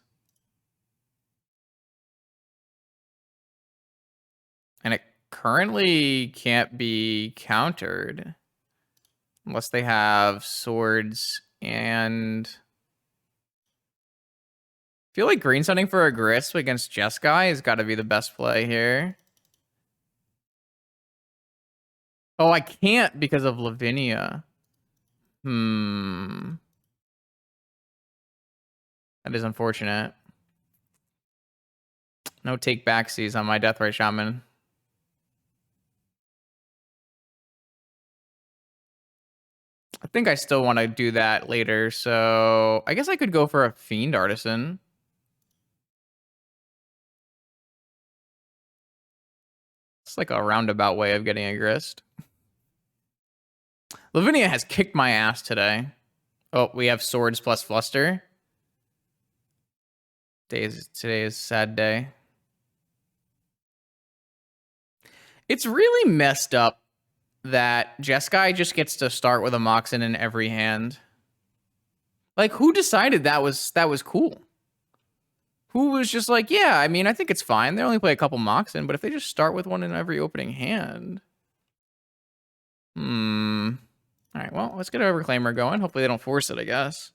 And it currently can't be countered. Unless they have swords and... I feel like Green Sunning for a Grist against Jeskai has got to be the best play here. Oh, I can't because of Lavinia. That is unfortunate. No take backsies on my Deathrite Shaman. I think I still want to do that later, so I guess I could go for a Fiend Artisan. It's like a roundabout way of getting a grist. Lavinia has kicked my ass today. Oh, we have swords plus fluster. Today is a sad day. It's really messed up that Jeskai just gets to start with a Moxen in every hand. Like, who decided that was cool? Who was just like, yeah, I mean, I think it's fine. They only play a couple Moxen, but if they just start with one in every opening hand. All right, well, let's get our Reclaimer going. Hopefully they don't force it, I guess.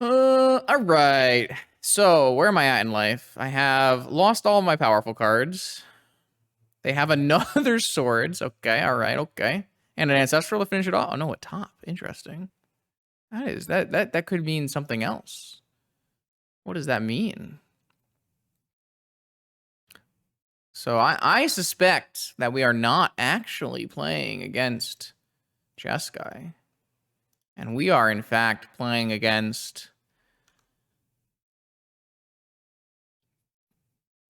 All right. So, where am I at in life? I have lost all my powerful cards. They have another swords. Okay, all right, okay. And an ancestral to finish it off. Oh no, a top. Interesting. That could mean something else. What does that mean? So I suspect that we are not actually playing against Jeskai. And we are, in fact, playing against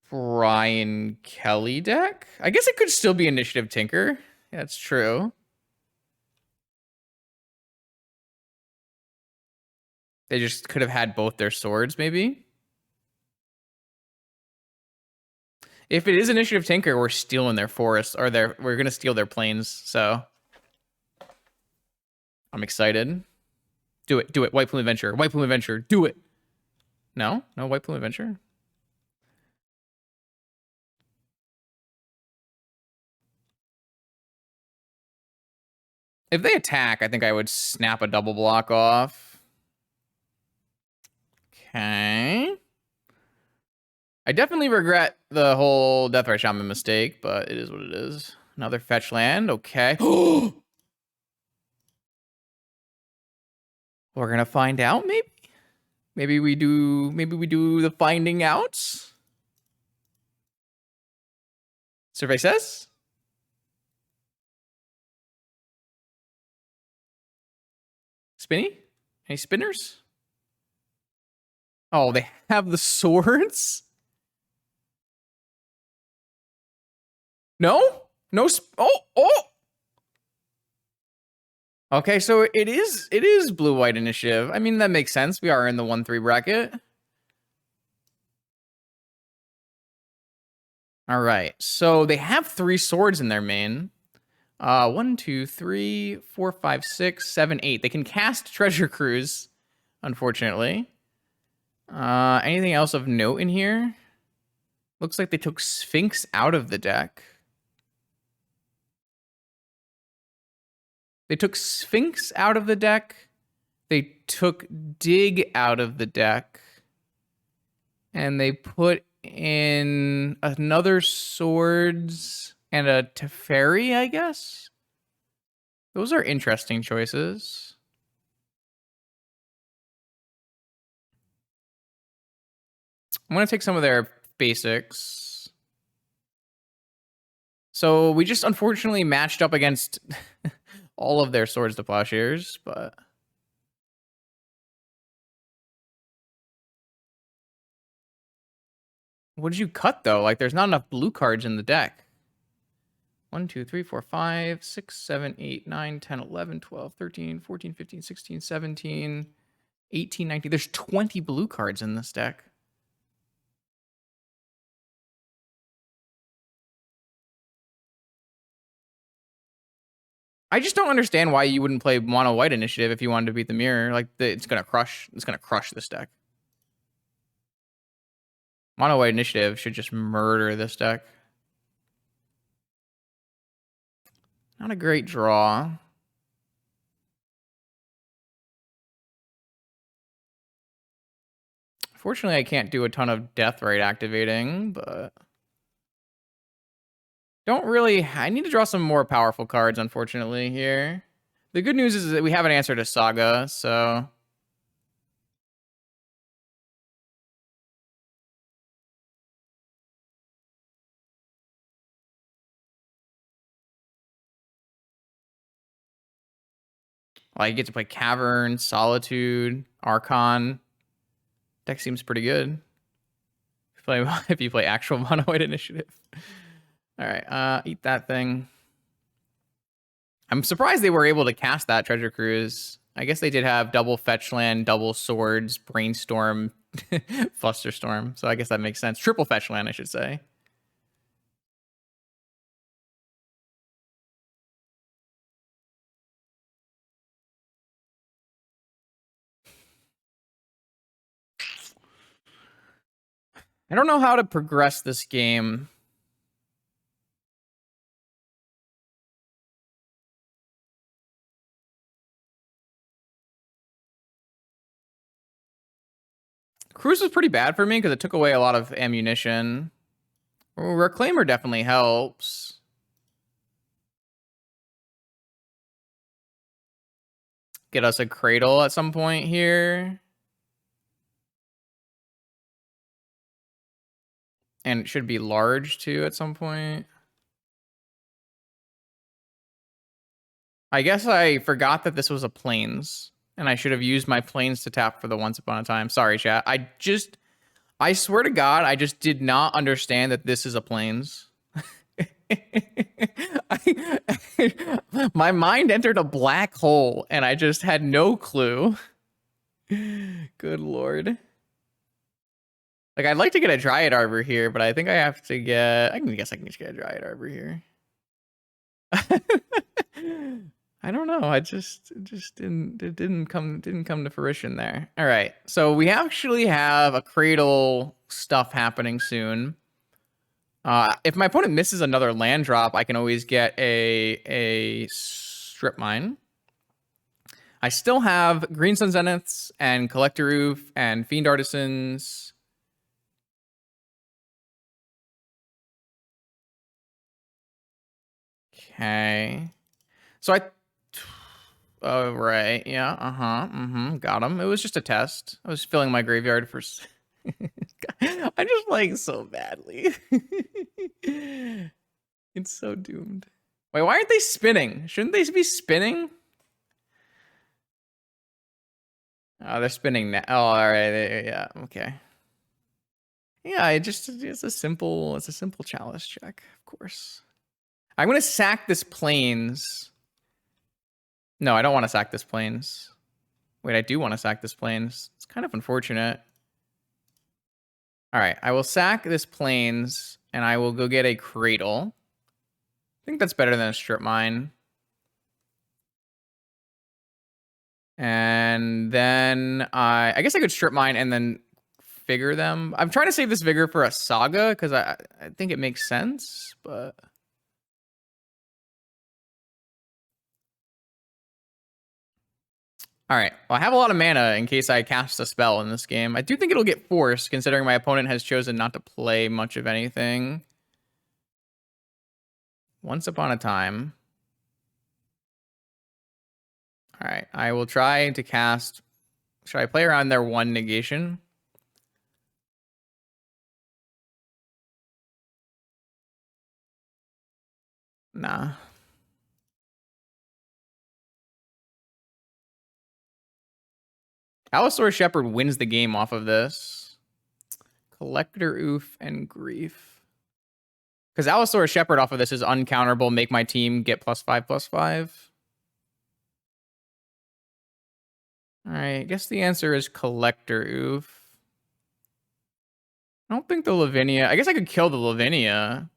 Brian Kelly deck? I guess it could still be Initiative Tinker. Yeah, that's true. They just could have had both their swords, maybe? If it is Initiative Tinker, we're stealing their forests, or we're gonna steal their plains, so I'm excited. Do it, do it. White Plume Adventure. White Plume Adventure. Do it. No? No White Plume Adventure? If they attack, I think I would snap a double block off. Okay. I definitely regret the whole Deathrite Shaman mistake, but it is what it is. Another fetch land. Okay. We're gonna find out, maybe? Maybe we do the finding outs. Survey says. Spinny? Any spinners? Oh, they have the swords? No? No oh! Okay, so it is blue-white initiative. I mean, that makes sense. We are in the 1-3 bracket. All right, so they have 3 swords in their main. 1, 2, 3, 4, 5, 6, 7, 8. They can cast Treasure Cruise, unfortunately. Anything else of note in here? Looks like they took Sphinx out of the deck. They took Sphinx out of the deck. They took Dig out of the deck. And they put in another Swords and a Teferi, I guess? Those are interesting choices. I'm going to take some of their basics. So we just unfortunately matched up against all of their Swords to Plowshares, but... What did you cut, though? Like, there's not enough blue cards in the deck. 1, 2, 3, 4, 5, 6, 7, 8, 9, 10, 11, 12, 13, 14, 15, 16, 17, 18, 19. There's 20 blue cards in this deck. I just don't understand why you wouldn't play mono white initiative if you wanted to beat the mirror. Like, it's gonna crush this deck. Mono white initiative should just murder this deck. Not a great draw. Fortunately, I can't do a ton of Deathrite activating, but... Don't really... I need to draw some more powerful cards, unfortunately, here. The good news is that we have an answer to Saga, so... Like, you get to play Cavern, Solitude, Archon. Deck seems pretty good. If you play actual Monoid Initiative. All right, eat that thing. I'm surprised they were able to cast that Treasure Cruise. I guess they did have double fetch land, double swords, brainstorm, flusterstorm. So I guess that makes sense. Triple fetch land, I should say. I don't know how to progress this game. Cruise was pretty bad for me because it took away a lot of ammunition. Reclaimer definitely helps. Get us a Cradle at some point here. And it should be large too at some point. I guess I forgot that this was a Plains. And I should have used my Plains to tap for the Once Upon a Time. Sorry, chat. I swear to God, I just did not understand that this is a Plains. My mind entered a black hole and I just had no clue. Good Lord. Like, I'd like to get a Dryad Arbor here, but I think I have to get... I guess I can just get a Dryad Arbor here. I don't know. It didn't come to fruition there. All right. So we actually have a Cradle stuff happening soon. If my opponent misses another land drop, I can always get a Strip Mine. I still have Green Sun Zeniths and Collector Roof and Fiend Artisans. Okay. So oh, right. Yeah. Got him. It was just a test. I was filling my graveyard for... I just like so badly. It's so doomed. Wait, why aren't they spinning? Shouldn't they be spinning? Oh, they're spinning now. Oh, all right. Yeah. Okay. Yeah, it's a simple chalice check, of course. I'm gonna sack this Plains. No, I don't want to sack this Plains. Wait, I do want to sack this Plains. It's kind of unfortunate. All right, I will sack this Plains, and I will go get a Cradle. I think that's better than a Strip Mine. And then I guess I could Strip Mine and then Vigor them. I'm trying to save this Vigor for a Saga, because I think it makes sense, but... All right. Well, I have a lot of mana in case I cast a spell in this game. I do think it'll get forced, considering my opponent has chosen not to play much of anything. Once Upon a Time. All right. I will try to cast... Should I play around their one negation? Nah. Allosaurus Shepherd wins the game off of this. Collector Oof and Grief. Because Allosaurus Shepherd off of this is uncounterable. Make my team get +5/+5. All right. I guess the answer is Collector Oof. I don't think the Lavinia... I guess I could kill the Lavinia.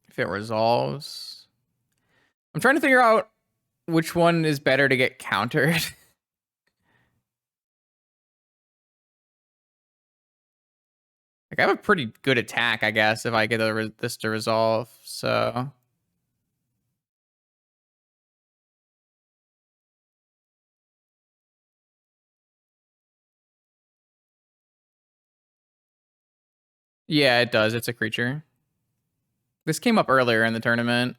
If it resolves. I'm trying to figure out which one is better to get countered. Like, I have a pretty good attack, I guess, if I get this to resolve, so... Yeah, it does. It's a creature. This came up earlier in the tournament.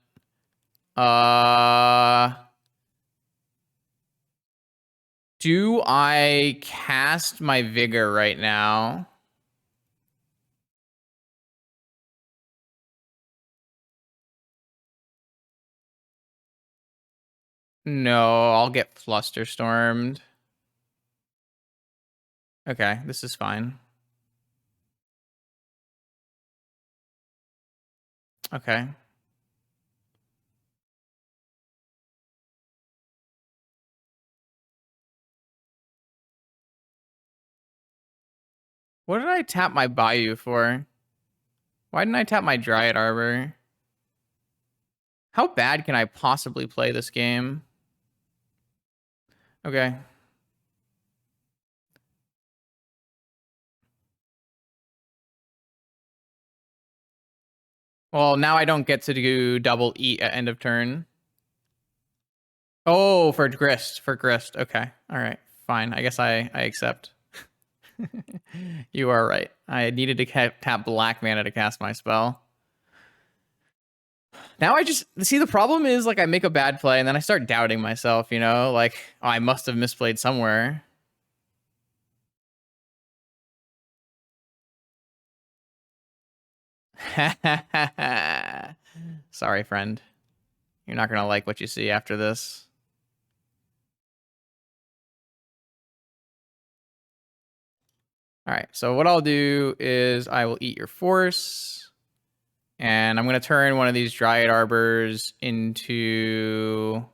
Do I cast my Vigor right now? No, I'll get flusterstormed. Okay, this is fine. Okay. What did I tap my Bayou for? Why didn't I tap my Dryad Arbor? How bad can I possibly play this game? Okay. Well, now I don't get to do double eat at end of turn. Oh, for Grist. For Grist. Okay. All right. Fine. I guess I accept. You are right. I needed to tap black mana to cast my spell. Now I just see the problem is like I make a bad play and then I start doubting myself, you know, like oh, I must have misplayed somewhere. Sorry, friend. You're not gonna like what you see after this. All right, so what I'll do is I will eat your force, and I'm gonna turn one of these Dryad Arbors into.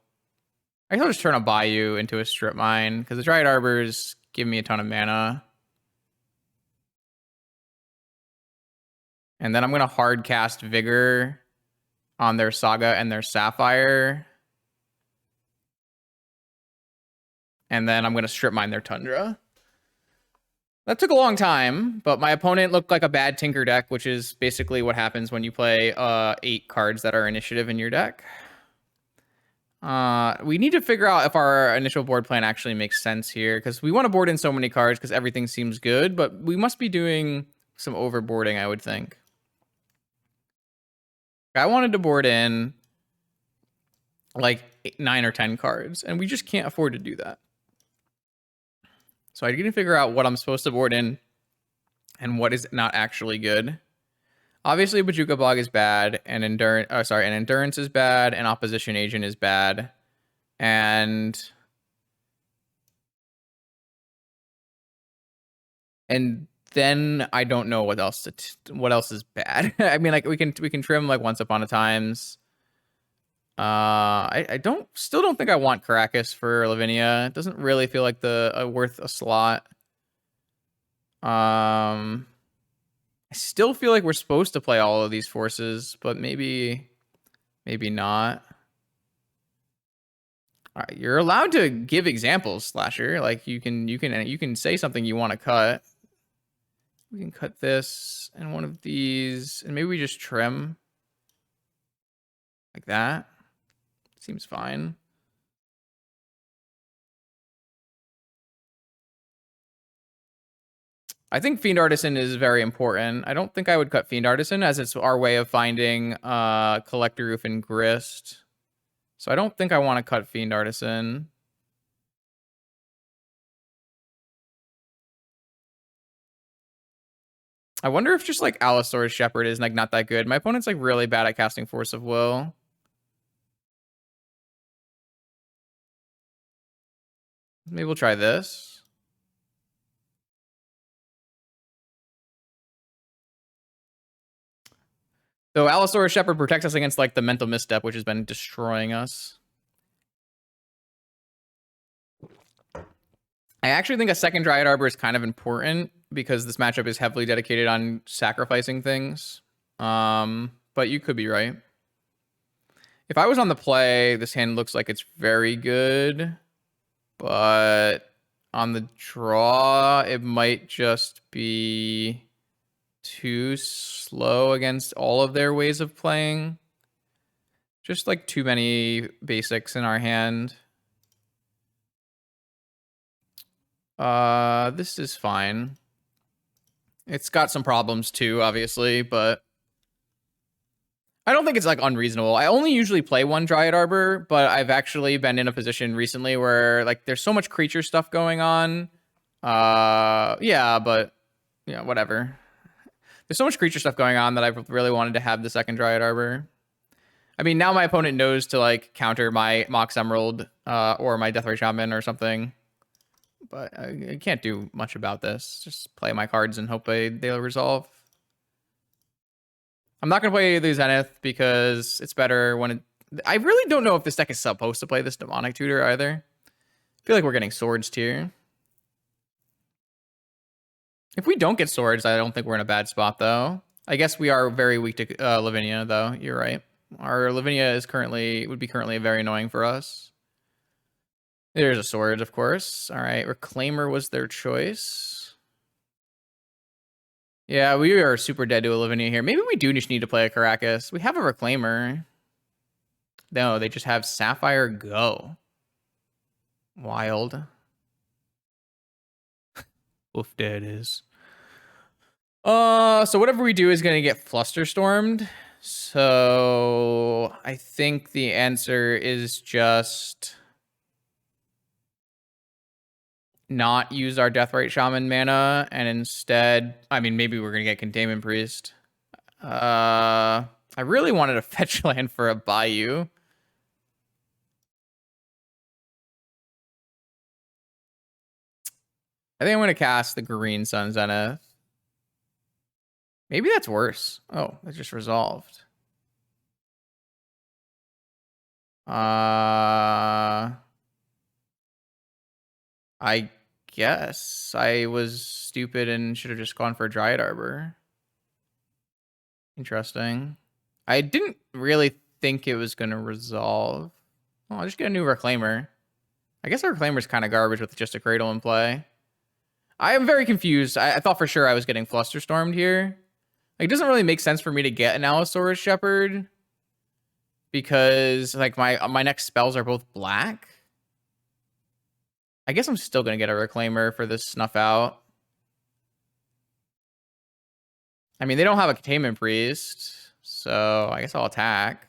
I guess I'll just turn a Bayou into a Strip Mine because the Dryad Arbors give me a ton of mana. And then I'm gonna hard cast Vigor on their Saga and their Sapphire. And then I'm gonna Strip Mine their Tundra. That took a long time, but my opponent looked like a bad Tinker deck, which is basically what happens when you play 8 cards that are initiative in your deck. We need to figure out if our initial board plan actually makes sense here, because we want to board in so many cards because everything seems good, but we must be doing some overboarding, I would think. I wanted to board in like 9 or 10 cards, and we just can't afford to do that. So I need to figure out what I'm supposed to board in and what is not actually good. Obviously, Bajuka Bog is bad, and Endurance is bad, and Opposition Agent is bad, and then I don't know what else is bad. I mean, like we can trim like Once Upon a Times. I still don't think I want Caracas for Lavinia. It doesn't really feel like worth a slot. I still feel like we're supposed to play all of these forces, but maybe not. All right, you're allowed to give examples, Slasher. Like you can say something you want to cut. We can cut this and one of these, and maybe we just trim like that. Seems fine. I think Fiend Artisan is very important. I don't think I would cut Fiend Artisan as it's our way of finding Collector Roof and Grist. So I don't think I want to cut Fiend Artisan. I wonder if just like Allosaurus Shepherd is like not that good. My opponent's like really bad at casting Force of Will. Maybe we'll try this. So Allosaurus Shepherd protects us against like the mental misstep, which has been destroying us. I actually think a second Dryad Arbor is kind of important because this matchup is heavily dedicated on sacrificing things. But you could be right. If I was on the play, this hand looks like it's very good. But on the draw, it might just be too slow against all of their ways of playing. Just like too many basics in our hand. This is fine. It's got some problems too, obviously, but I don't think it's like unreasonable. I only usually play one Dryad Arbor, but I've actually been in a position recently where like there's so much creature stuff going on. Yeah, but yeah, whatever. There's so much creature stuff going on that I've really wanted to have the second Dryad Arbor. I mean, now my opponent knows to like counter my Mox Emerald or my Deathrite Shaman or something. But I can't do much about this. Just play my cards and hope they'll resolve. I'm not going to play the Zenith because it's better when it... I really don't know if this deck is supposed to play this Demonic Tutor either. I feel like we're getting Swords tier. If we don't get Swords, I don't think we're in a bad spot, though. I guess we are very weak to Lavinia, though. You're right. Our Lavinia is would be currently very annoying for us. There's a Sword, of course. All right, Reclaimer was their choice. Yeah, we are super dead to a Lavinia here. Maybe we do just need to play a Caracas. We have a Reclaimer. No, they just have Sapphire Go. Wild. Oof, there it is. So whatever we do is going to get Flusterstormed. So I think the answer is just not use our Deathrite Shaman mana and instead, I mean, maybe we're going to get Containment Priest. I really wanted a fetch land for a Bayou. I think I'm going to cast the Green Sun Zenith. Maybe that's worse. Oh, it just resolved. I guess I was stupid and should have just gone for Dryad Arbor. Interesting. I didn't really think it was going to resolve. Oh, I'll just get a new Reclaimer. I guess our Reclaimer's kind of garbage with just a Cradle in play. I am very confused. I thought for sure I was getting Flusterstormed here. Like, it doesn't really make sense for me to get an Allosaurus Shepherd because like my next spells are both black. I guess I'm still gonna get a Reclaimer for this Snuff Out. I mean, they don't have a Containment Priest, so I guess I'll attack.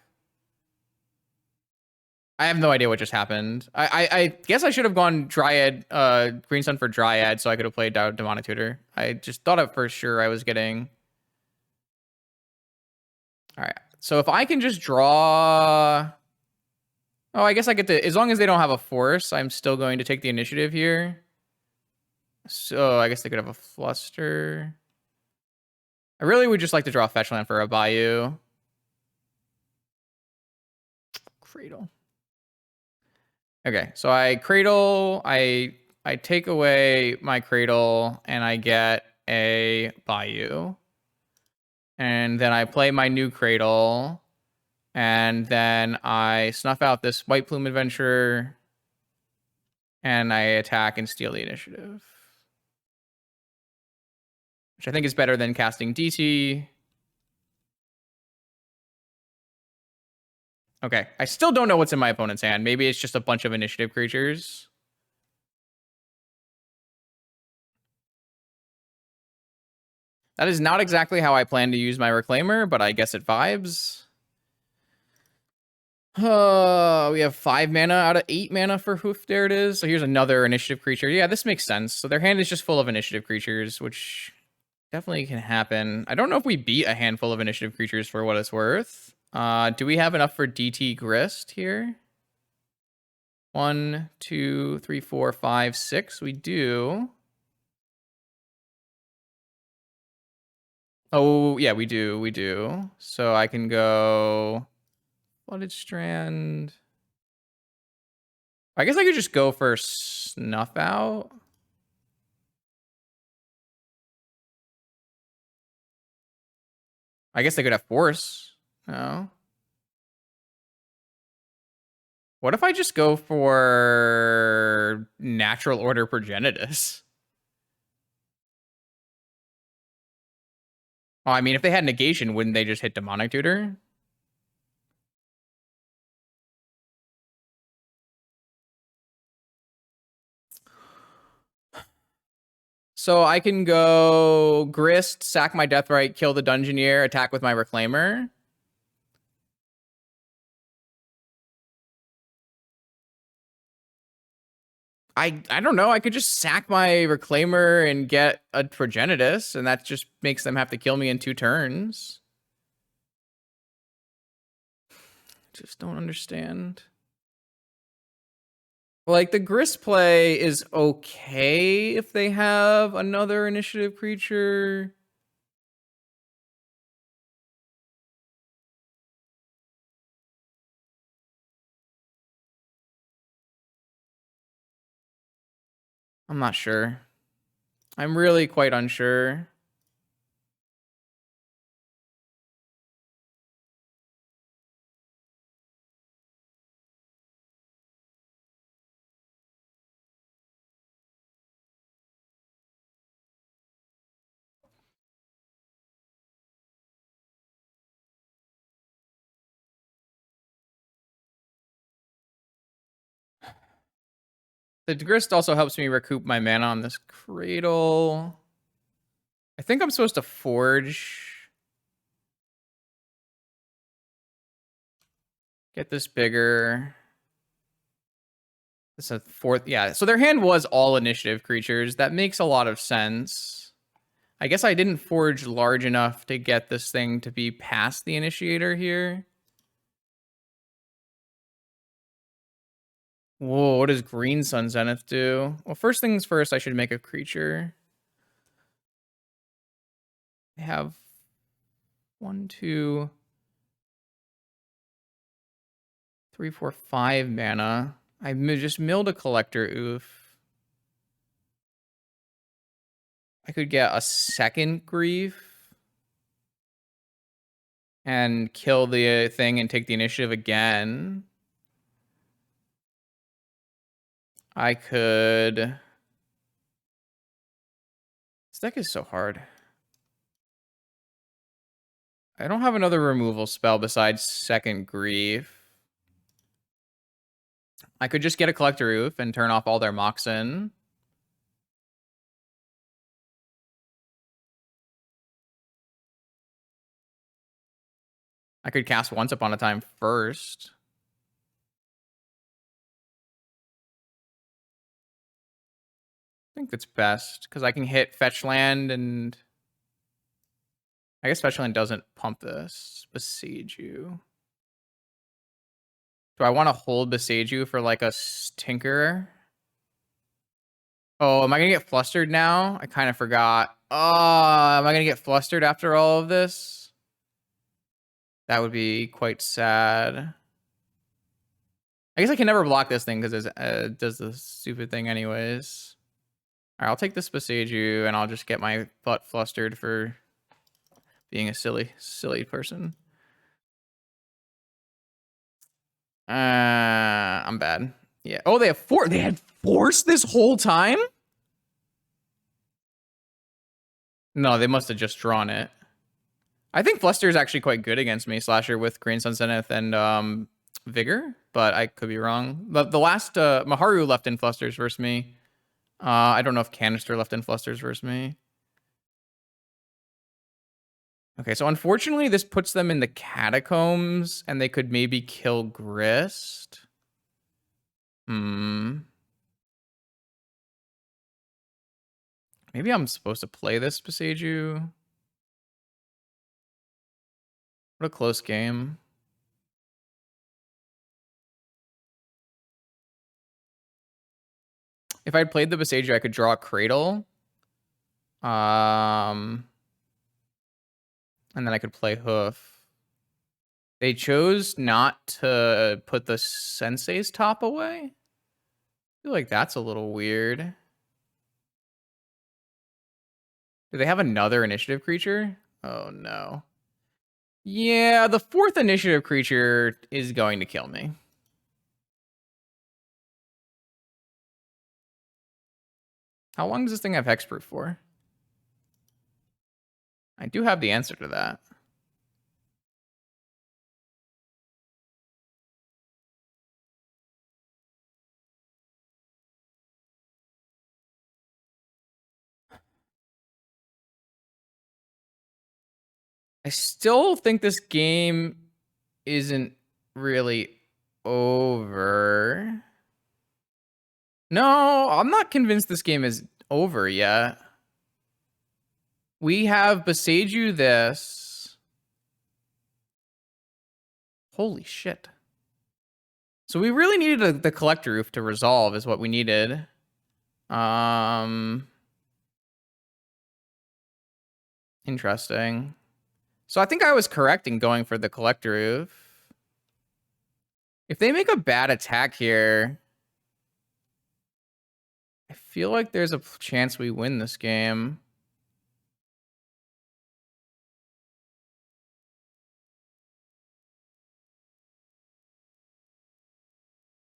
I have no idea what just happened. I guess I should have gone Dryad, Green Sun for Dryad, so I could have played Demonic Tutor. I just thought for sure I was getting... All right, so if I can just draw... Oh, I guess I get to... As long as they don't have a Force, I'm still going to take the initiative here. So I guess they could have a Fluster. I really would just like to draw a fetch land for a Bayou. Cradle. Okay, so I Cradle, I take away my Cradle, and I get a Bayou. And then I play my new Cradle, and then I snuff out this White Plume Adventurer, and I attack and steal the initiative. Which I think is better than casting DT. Okay, I still don't know what's in my opponent's hand. Maybe it's just a bunch of initiative creatures. That is not exactly how I plan to use my Reclaimer, but I guess it vibes. We have 5 mana out of 8 mana for Hoof. There it is. So here's another initiative creature. Yeah, this makes sense. So their hand is just full of initiative creatures, which definitely can happen. I don't know if we beat a handful of initiative creatures for what it's worth. Do we have enough for DT Grist here? 1, 2, 3, 4, 5, 6. We do. Oh, yeah, we do. We do. So I can go Flooded Strand. I guess I could just go for Snuff Out. I guess they could have Force. No. What if I just go for Natural Order Progenitus? Oh, I mean, if they had negation, wouldn't they just hit Demonic Tutor? So I can go Grist, sack my Deathrite, kill the Dungeoneer, attack with my Reclaimer. I don't know. I could just sack my Reclaimer and get a Progenitus, and that just makes them have to kill me in 2 turns. Just don't understand. Like, the Grist play is okay if they have another initiative creature. I'm not sure. I'm really quite unsure. The Grist also helps me recoup my mana on this Cradle. I think I'm supposed to forge. Get this bigger. This is a fourth. Yeah, so their hand was all initiative creatures. That makes a lot of sense. I guess I didn't forge large enough to get this thing to be past the initiator here. Whoa, what does Green Sun Zenith do? Well, first things first, I should make a creature. I have 1, 2, 3, 4, 5 mana. I just milled a Collector Oof. I could get a second Grief and kill the thing and take the initiative again. I could... This deck is so hard. I don't have another removal spell besides second Grief. I could just get a Collector Oof and turn off all their Moxen. I could cast Once Upon a Time first. I think that's best, because I can hit Fetch Land, and... I guess Fetch Land doesn't pump this. Besiege you. Do I want to hold Besiege you for, like, a Tinker? Oh, am I going to get flustered now? I kind of forgot. Oh, am I going to get flustered after all of this? That would be quite sad. I guess I can never block this thing because it does the stupid thing anyways. All right, I'll take this Besiege you, and I'll just get my butt flustered for being a silly person. I'm bad. Yeah. Oh, they have four. They had force this whole time? No, they must have just drawn it. I think Fluster is actually quite good against me, Slasher, with Green Sun Zenith and Vigor, but I could be wrong. The last Maharu left in Flusters versus me. I don't know if Canister left in Flusters versus me. Okay, so unfortunately, this puts them in the Catacombs, and they could maybe kill Grist. Maybe I'm supposed to play this Beseiju. What a close game. If I'd played the Beseiju, I could draw a Cradle. And then I could play Hoof. They chose not to put the Sensei's top away. I feel like that's a little weird. Do they have another initiative creature? Oh, no. Yeah, the fourth initiative creature is going to kill me. How long does this thing have Hexproof for? I do have the answer to that. I still think this game isn't really over. No, I'm not convinced this game is over yet. We have Beseiju this. Holy shit. So we really needed the collector roof to resolve is what we needed. Interesting. So I think I was correct in going for the collector roof. If they make a bad attack here, I feel like there's a chance we win this game.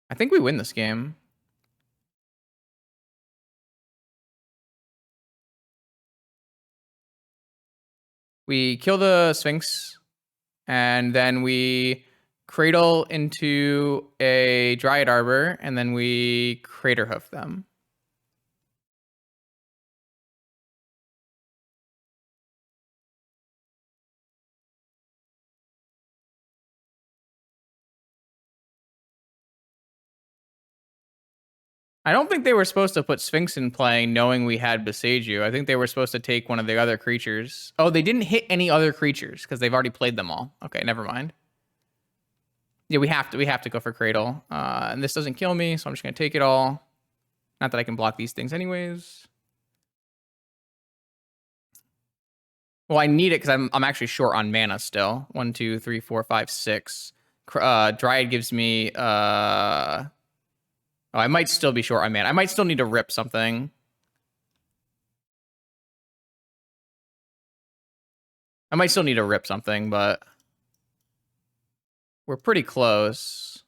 I think we win this game. We kill the Sphinx, and then we Cradle into a Dryad Arbor, and then we Crater Hoof them. I don't think they were supposed to put Sphinx in play knowing we had Beseiju. I think they were supposed to take one of the other creatures. Oh, they didn't hit any other creatures because they've already played them all. Okay, never mind. Yeah, we have to go for Cradle. And this doesn't kill me, so I'm just gonna take it all. Not that I can block these things anyways. Well, I need it because I'm actually short on mana still. 1, 2, 3, 4, 5, 6. Dryad gives me oh, I might still be short on mana. I might still need to rip something. I might still need to rip something, but we're pretty close.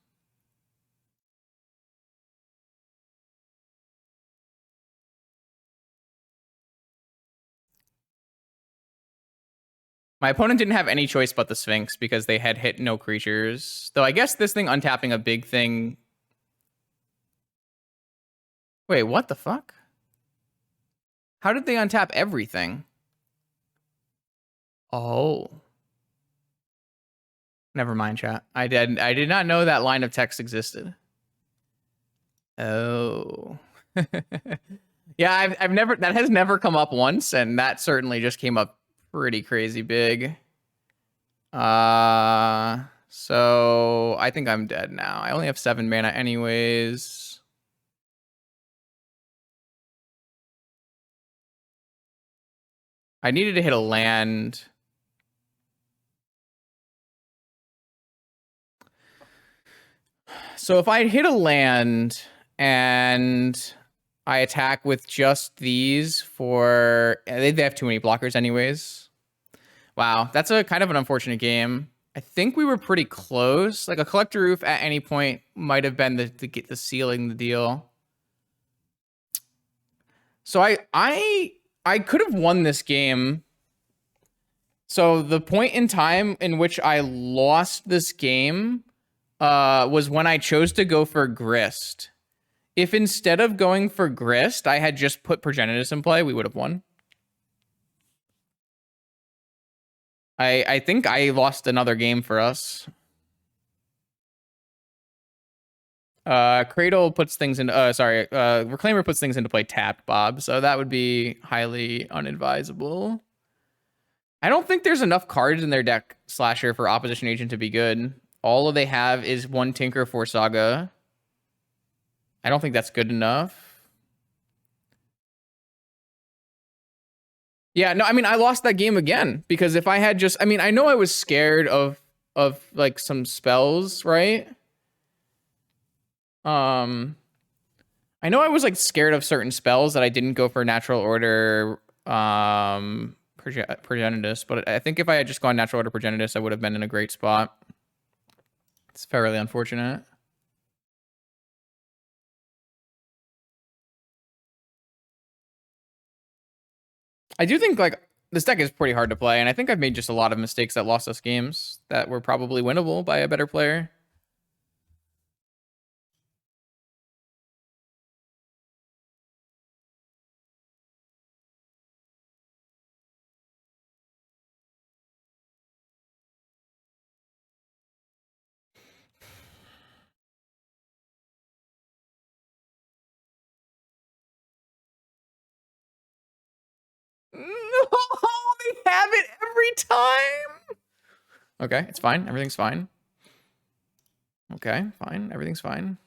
My opponent didn't have any choice but the Sphinx because they had hit no creatures. Though I guess this thing untapping a big thing... Wait, what the fuck? How did they untap everything? Oh. Never mind, chat. I did not know that line of text existed. Oh. Yeah, I've never... That has never come up once, and that certainly just came up pretty crazy big. So I think I'm dead now. I only have 7 mana anyways. I needed to hit a land. So if I hit a land and I attack with just these for... They have too many blockers anyways. Wow, that's a kind of an unfortunate game. I think we were pretty close. Like a collector roof at any point might have been the sealing the deal. So I could have won this game. So the point in time in which I lost this game was when I chose to go for Grist. If instead of going for Grist, I had just put Progenitus in play, we would have won. I think I lost another game for us. Cradle puts things in. Reclaimer puts things into play tapped, Bob. So that would be highly unadvisable. I don't think there's enough cards in their deck, Slasher, for Opposition Agent to be good. All they have is 1 Tinker for Saga. I don't think that's good enough. Yeah, no, I mean, I lost that game again because if I had just, I mean, I know I was scared of like some spells, right? I know I was like scared of certain spells that I didn't go for Natural Order Progenitus, but I think if I had just gone Natural Order Progenitus, I would have been in a great spot. It's fairly unfortunate. I do think like this deck is pretty hard to play, and I think I've made just a lot of mistakes that lost us games that were probably winnable by a better player. No, they have it every time. Okay, it's fine. Everything's fine. Okay, fine. Everything's fine.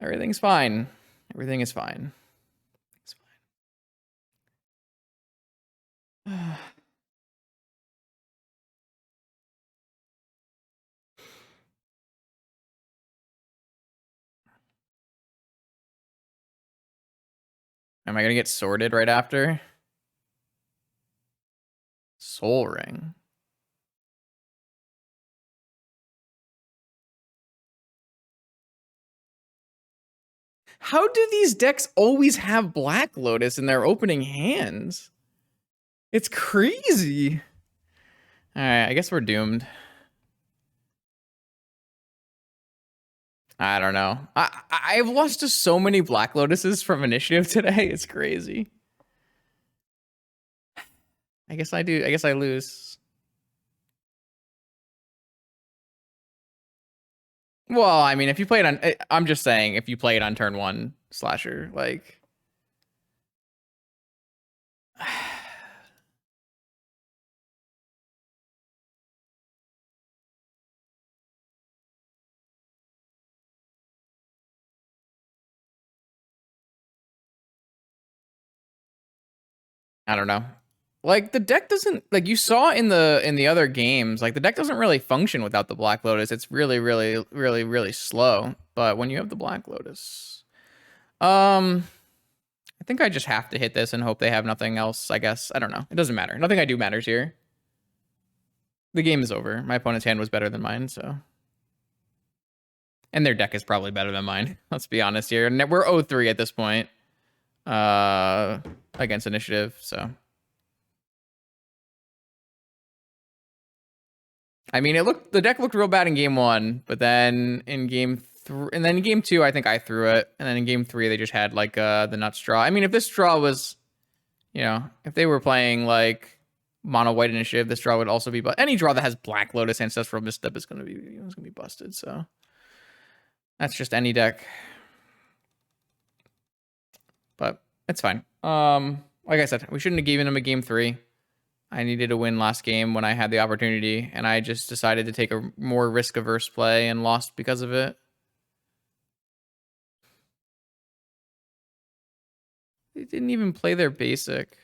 Everything's fine. Everything is fine. It's fine. Am I gonna get sorted right after? Soul Ring. How do these decks always have Black Lotus in their opening hands? It's crazy. All right, I guess we're doomed. I don't know. I've lost to so many Black Lotuses from Initiative today. It's crazy. I guess I do. I guess I lose. Well, I mean, if you play it on, I'm just saying, if you play it on turn one slasher, like. I don't know. Like the deck doesn't, like you saw in the other games, like the deck doesn't really function without the Black Lotus. It's really slow. But when you have the Black Lotus, I think I just have to hit this and hope they have nothing else. I guess I don't know. It doesn't matter. Nothing I do matters here. The game is over. My opponent's hand was better than mine, so. And their deck is probably better than mine. Let's be honest here. And we're 0-3 at this point. Against Initiative, so. I mean, the deck looked real bad in game one, but then in game three, and then in game two, I think I threw it, and then in game three, they just had like the nuts draw. I mean, if this draw was, you know, if they were playing like mono white Initiative, this draw would also be. But any draw that has Black Lotus Ancestral Misstep is gonna be busted. So that's just any deck. But it's fine. Like I said, we shouldn't have given him a game three. I needed to win last game when I had the opportunity, and I just decided to take a more risk-averse play and lost because of it. They didn't even play their basic.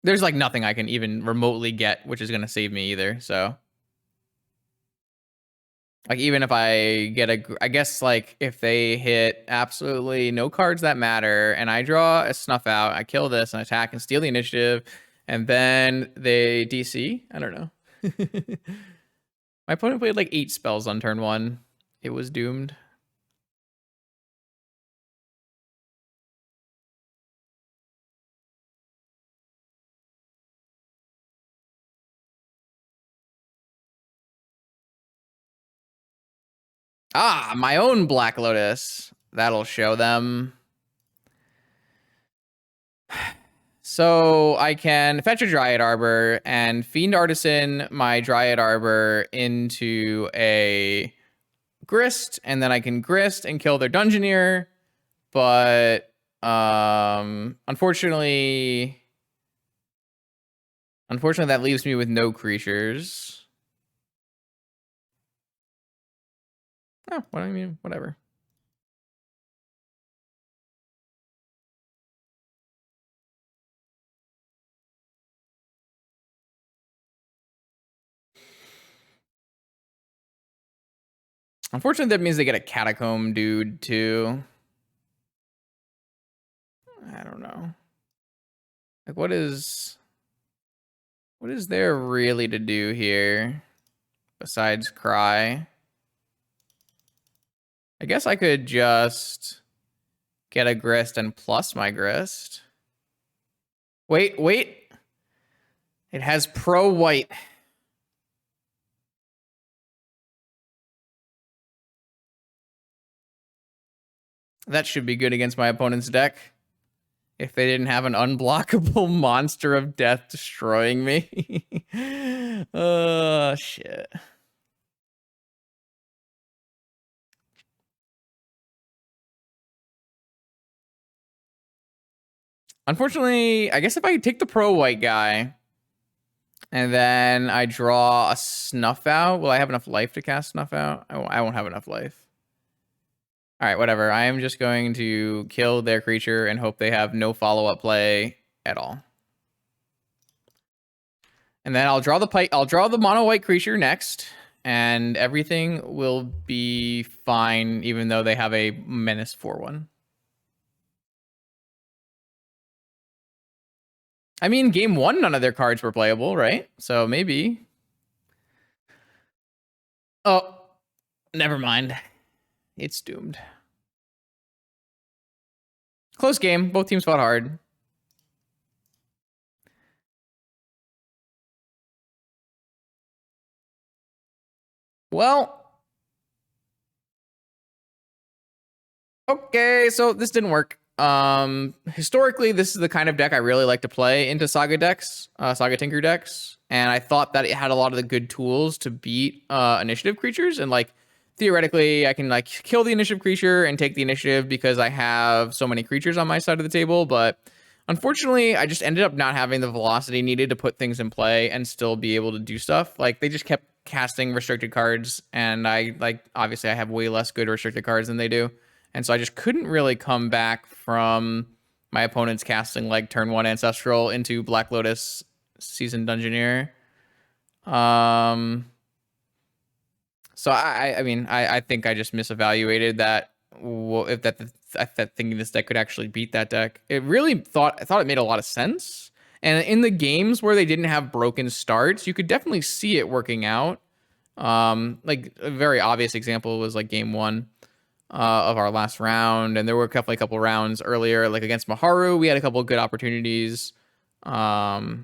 There's like nothing I can even remotely get, which is going to save me either, so. Like, even if I get I guess, like, if they hit absolutely no cards that matter, and I draw a Snuff Out, I kill this and attack and steal the initiative, and then they DC? I don't know. My opponent played like 8 spells on turn 1. It was doomed. Ah, my own Black Lotus. That'll show them. So I can fetch a Dryad Arbor and Fiend Artisan my Dryad Arbor into a Grist, and then I can Grist and kill their Dungeoneer. But unfortunately, that leaves me with no creatures. Oh, what do I mean? Whatever. Unfortunately, that means they get a Catacomb dude too. I don't know. Like, what is there really to do here besides cry? I guess I could just get a Grist and plus my Grist. Wait. It has pro white. That should be good against my opponent's deck. If they didn't have an unblockable monster of death destroying me. Oh, shit. Unfortunately, I guess if I take the pro white guy, And then I draw a Snuff Out. Will I have enough life to cast Snuff Out? I won't have enough life. All right, whatever. I am just going to kill their creature and hope they have no follow-up play at all. And then I'll draw the mono white creature next, and everything will be fine, even though they have a menace 4/1. I mean, game 1, none of their cards were playable, right? So maybe. Oh, never mind. It's doomed. Close game. Both teams fought hard. Well, okay, so this didn't work. Historically, this is the kind of deck I really like to play into Saga decks, Saga Tinker decks, and I thought that it had a lot of the good tools to beat initiative creatures, and like theoretically, I can like kill the initiative creature and take the initiative because I have so many creatures on my side of the table, but unfortunately, I just ended up not having the velocity needed to put things in play and still be able to do stuff. Like they just kept casting restricted cards, and I like obviously I have way less good restricted cards than they do. And so I just couldn't really come back from my opponent's casting like turn 1 Ancestral into Black Lotus Seasoned Dungeoneer. So I mean, I think I just misevaluated that. If that thinking this deck could actually beat that deck. I thought it made a lot of sense. And in the games where they didn't have broken starts, you could definitely see it working out. Like a very obvious example was like game 1. Of our last round, and there were a couple rounds earlier, like against Maharu, we had a couple of good opportunities. But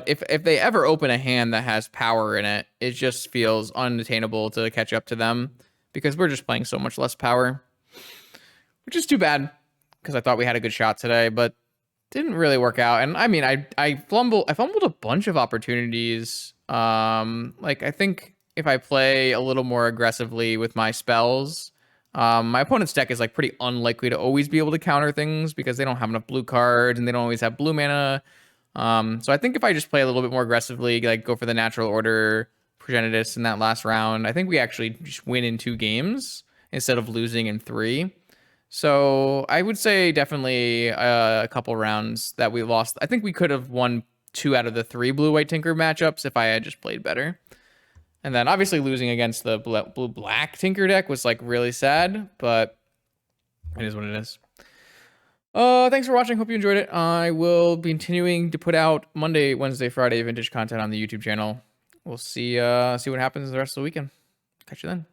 if they ever open a hand that has power in it, it just feels unattainable to catch up to them because we're just playing so much less power, which is too bad because I thought we had a good shot today, but didn't really work out. And I mean, I fumbled a bunch of opportunities. Like I think if I play a little more aggressively with my spells. My opponent's deck is like pretty unlikely to always be able to counter things because they don't have enough blue cards and they don't always have blue mana. So I think if I just play a little bit more aggressively, like go for the natural order Progenitus in that last round, I think we actually just win in 2 games instead of losing in 3. So I would say definitely a couple rounds that we lost. I think we could have won 2 out of the 3 blue-white Tinker matchups if I had just played better. And then obviously losing against the blue-black Tinker deck was like really sad, but it is what it is. Thanks for watching. Hope you enjoyed it. I will be continuing to put out Monday, Wednesday, Friday vintage content on the YouTube channel. We'll see what happens the rest of the weekend. Catch you then.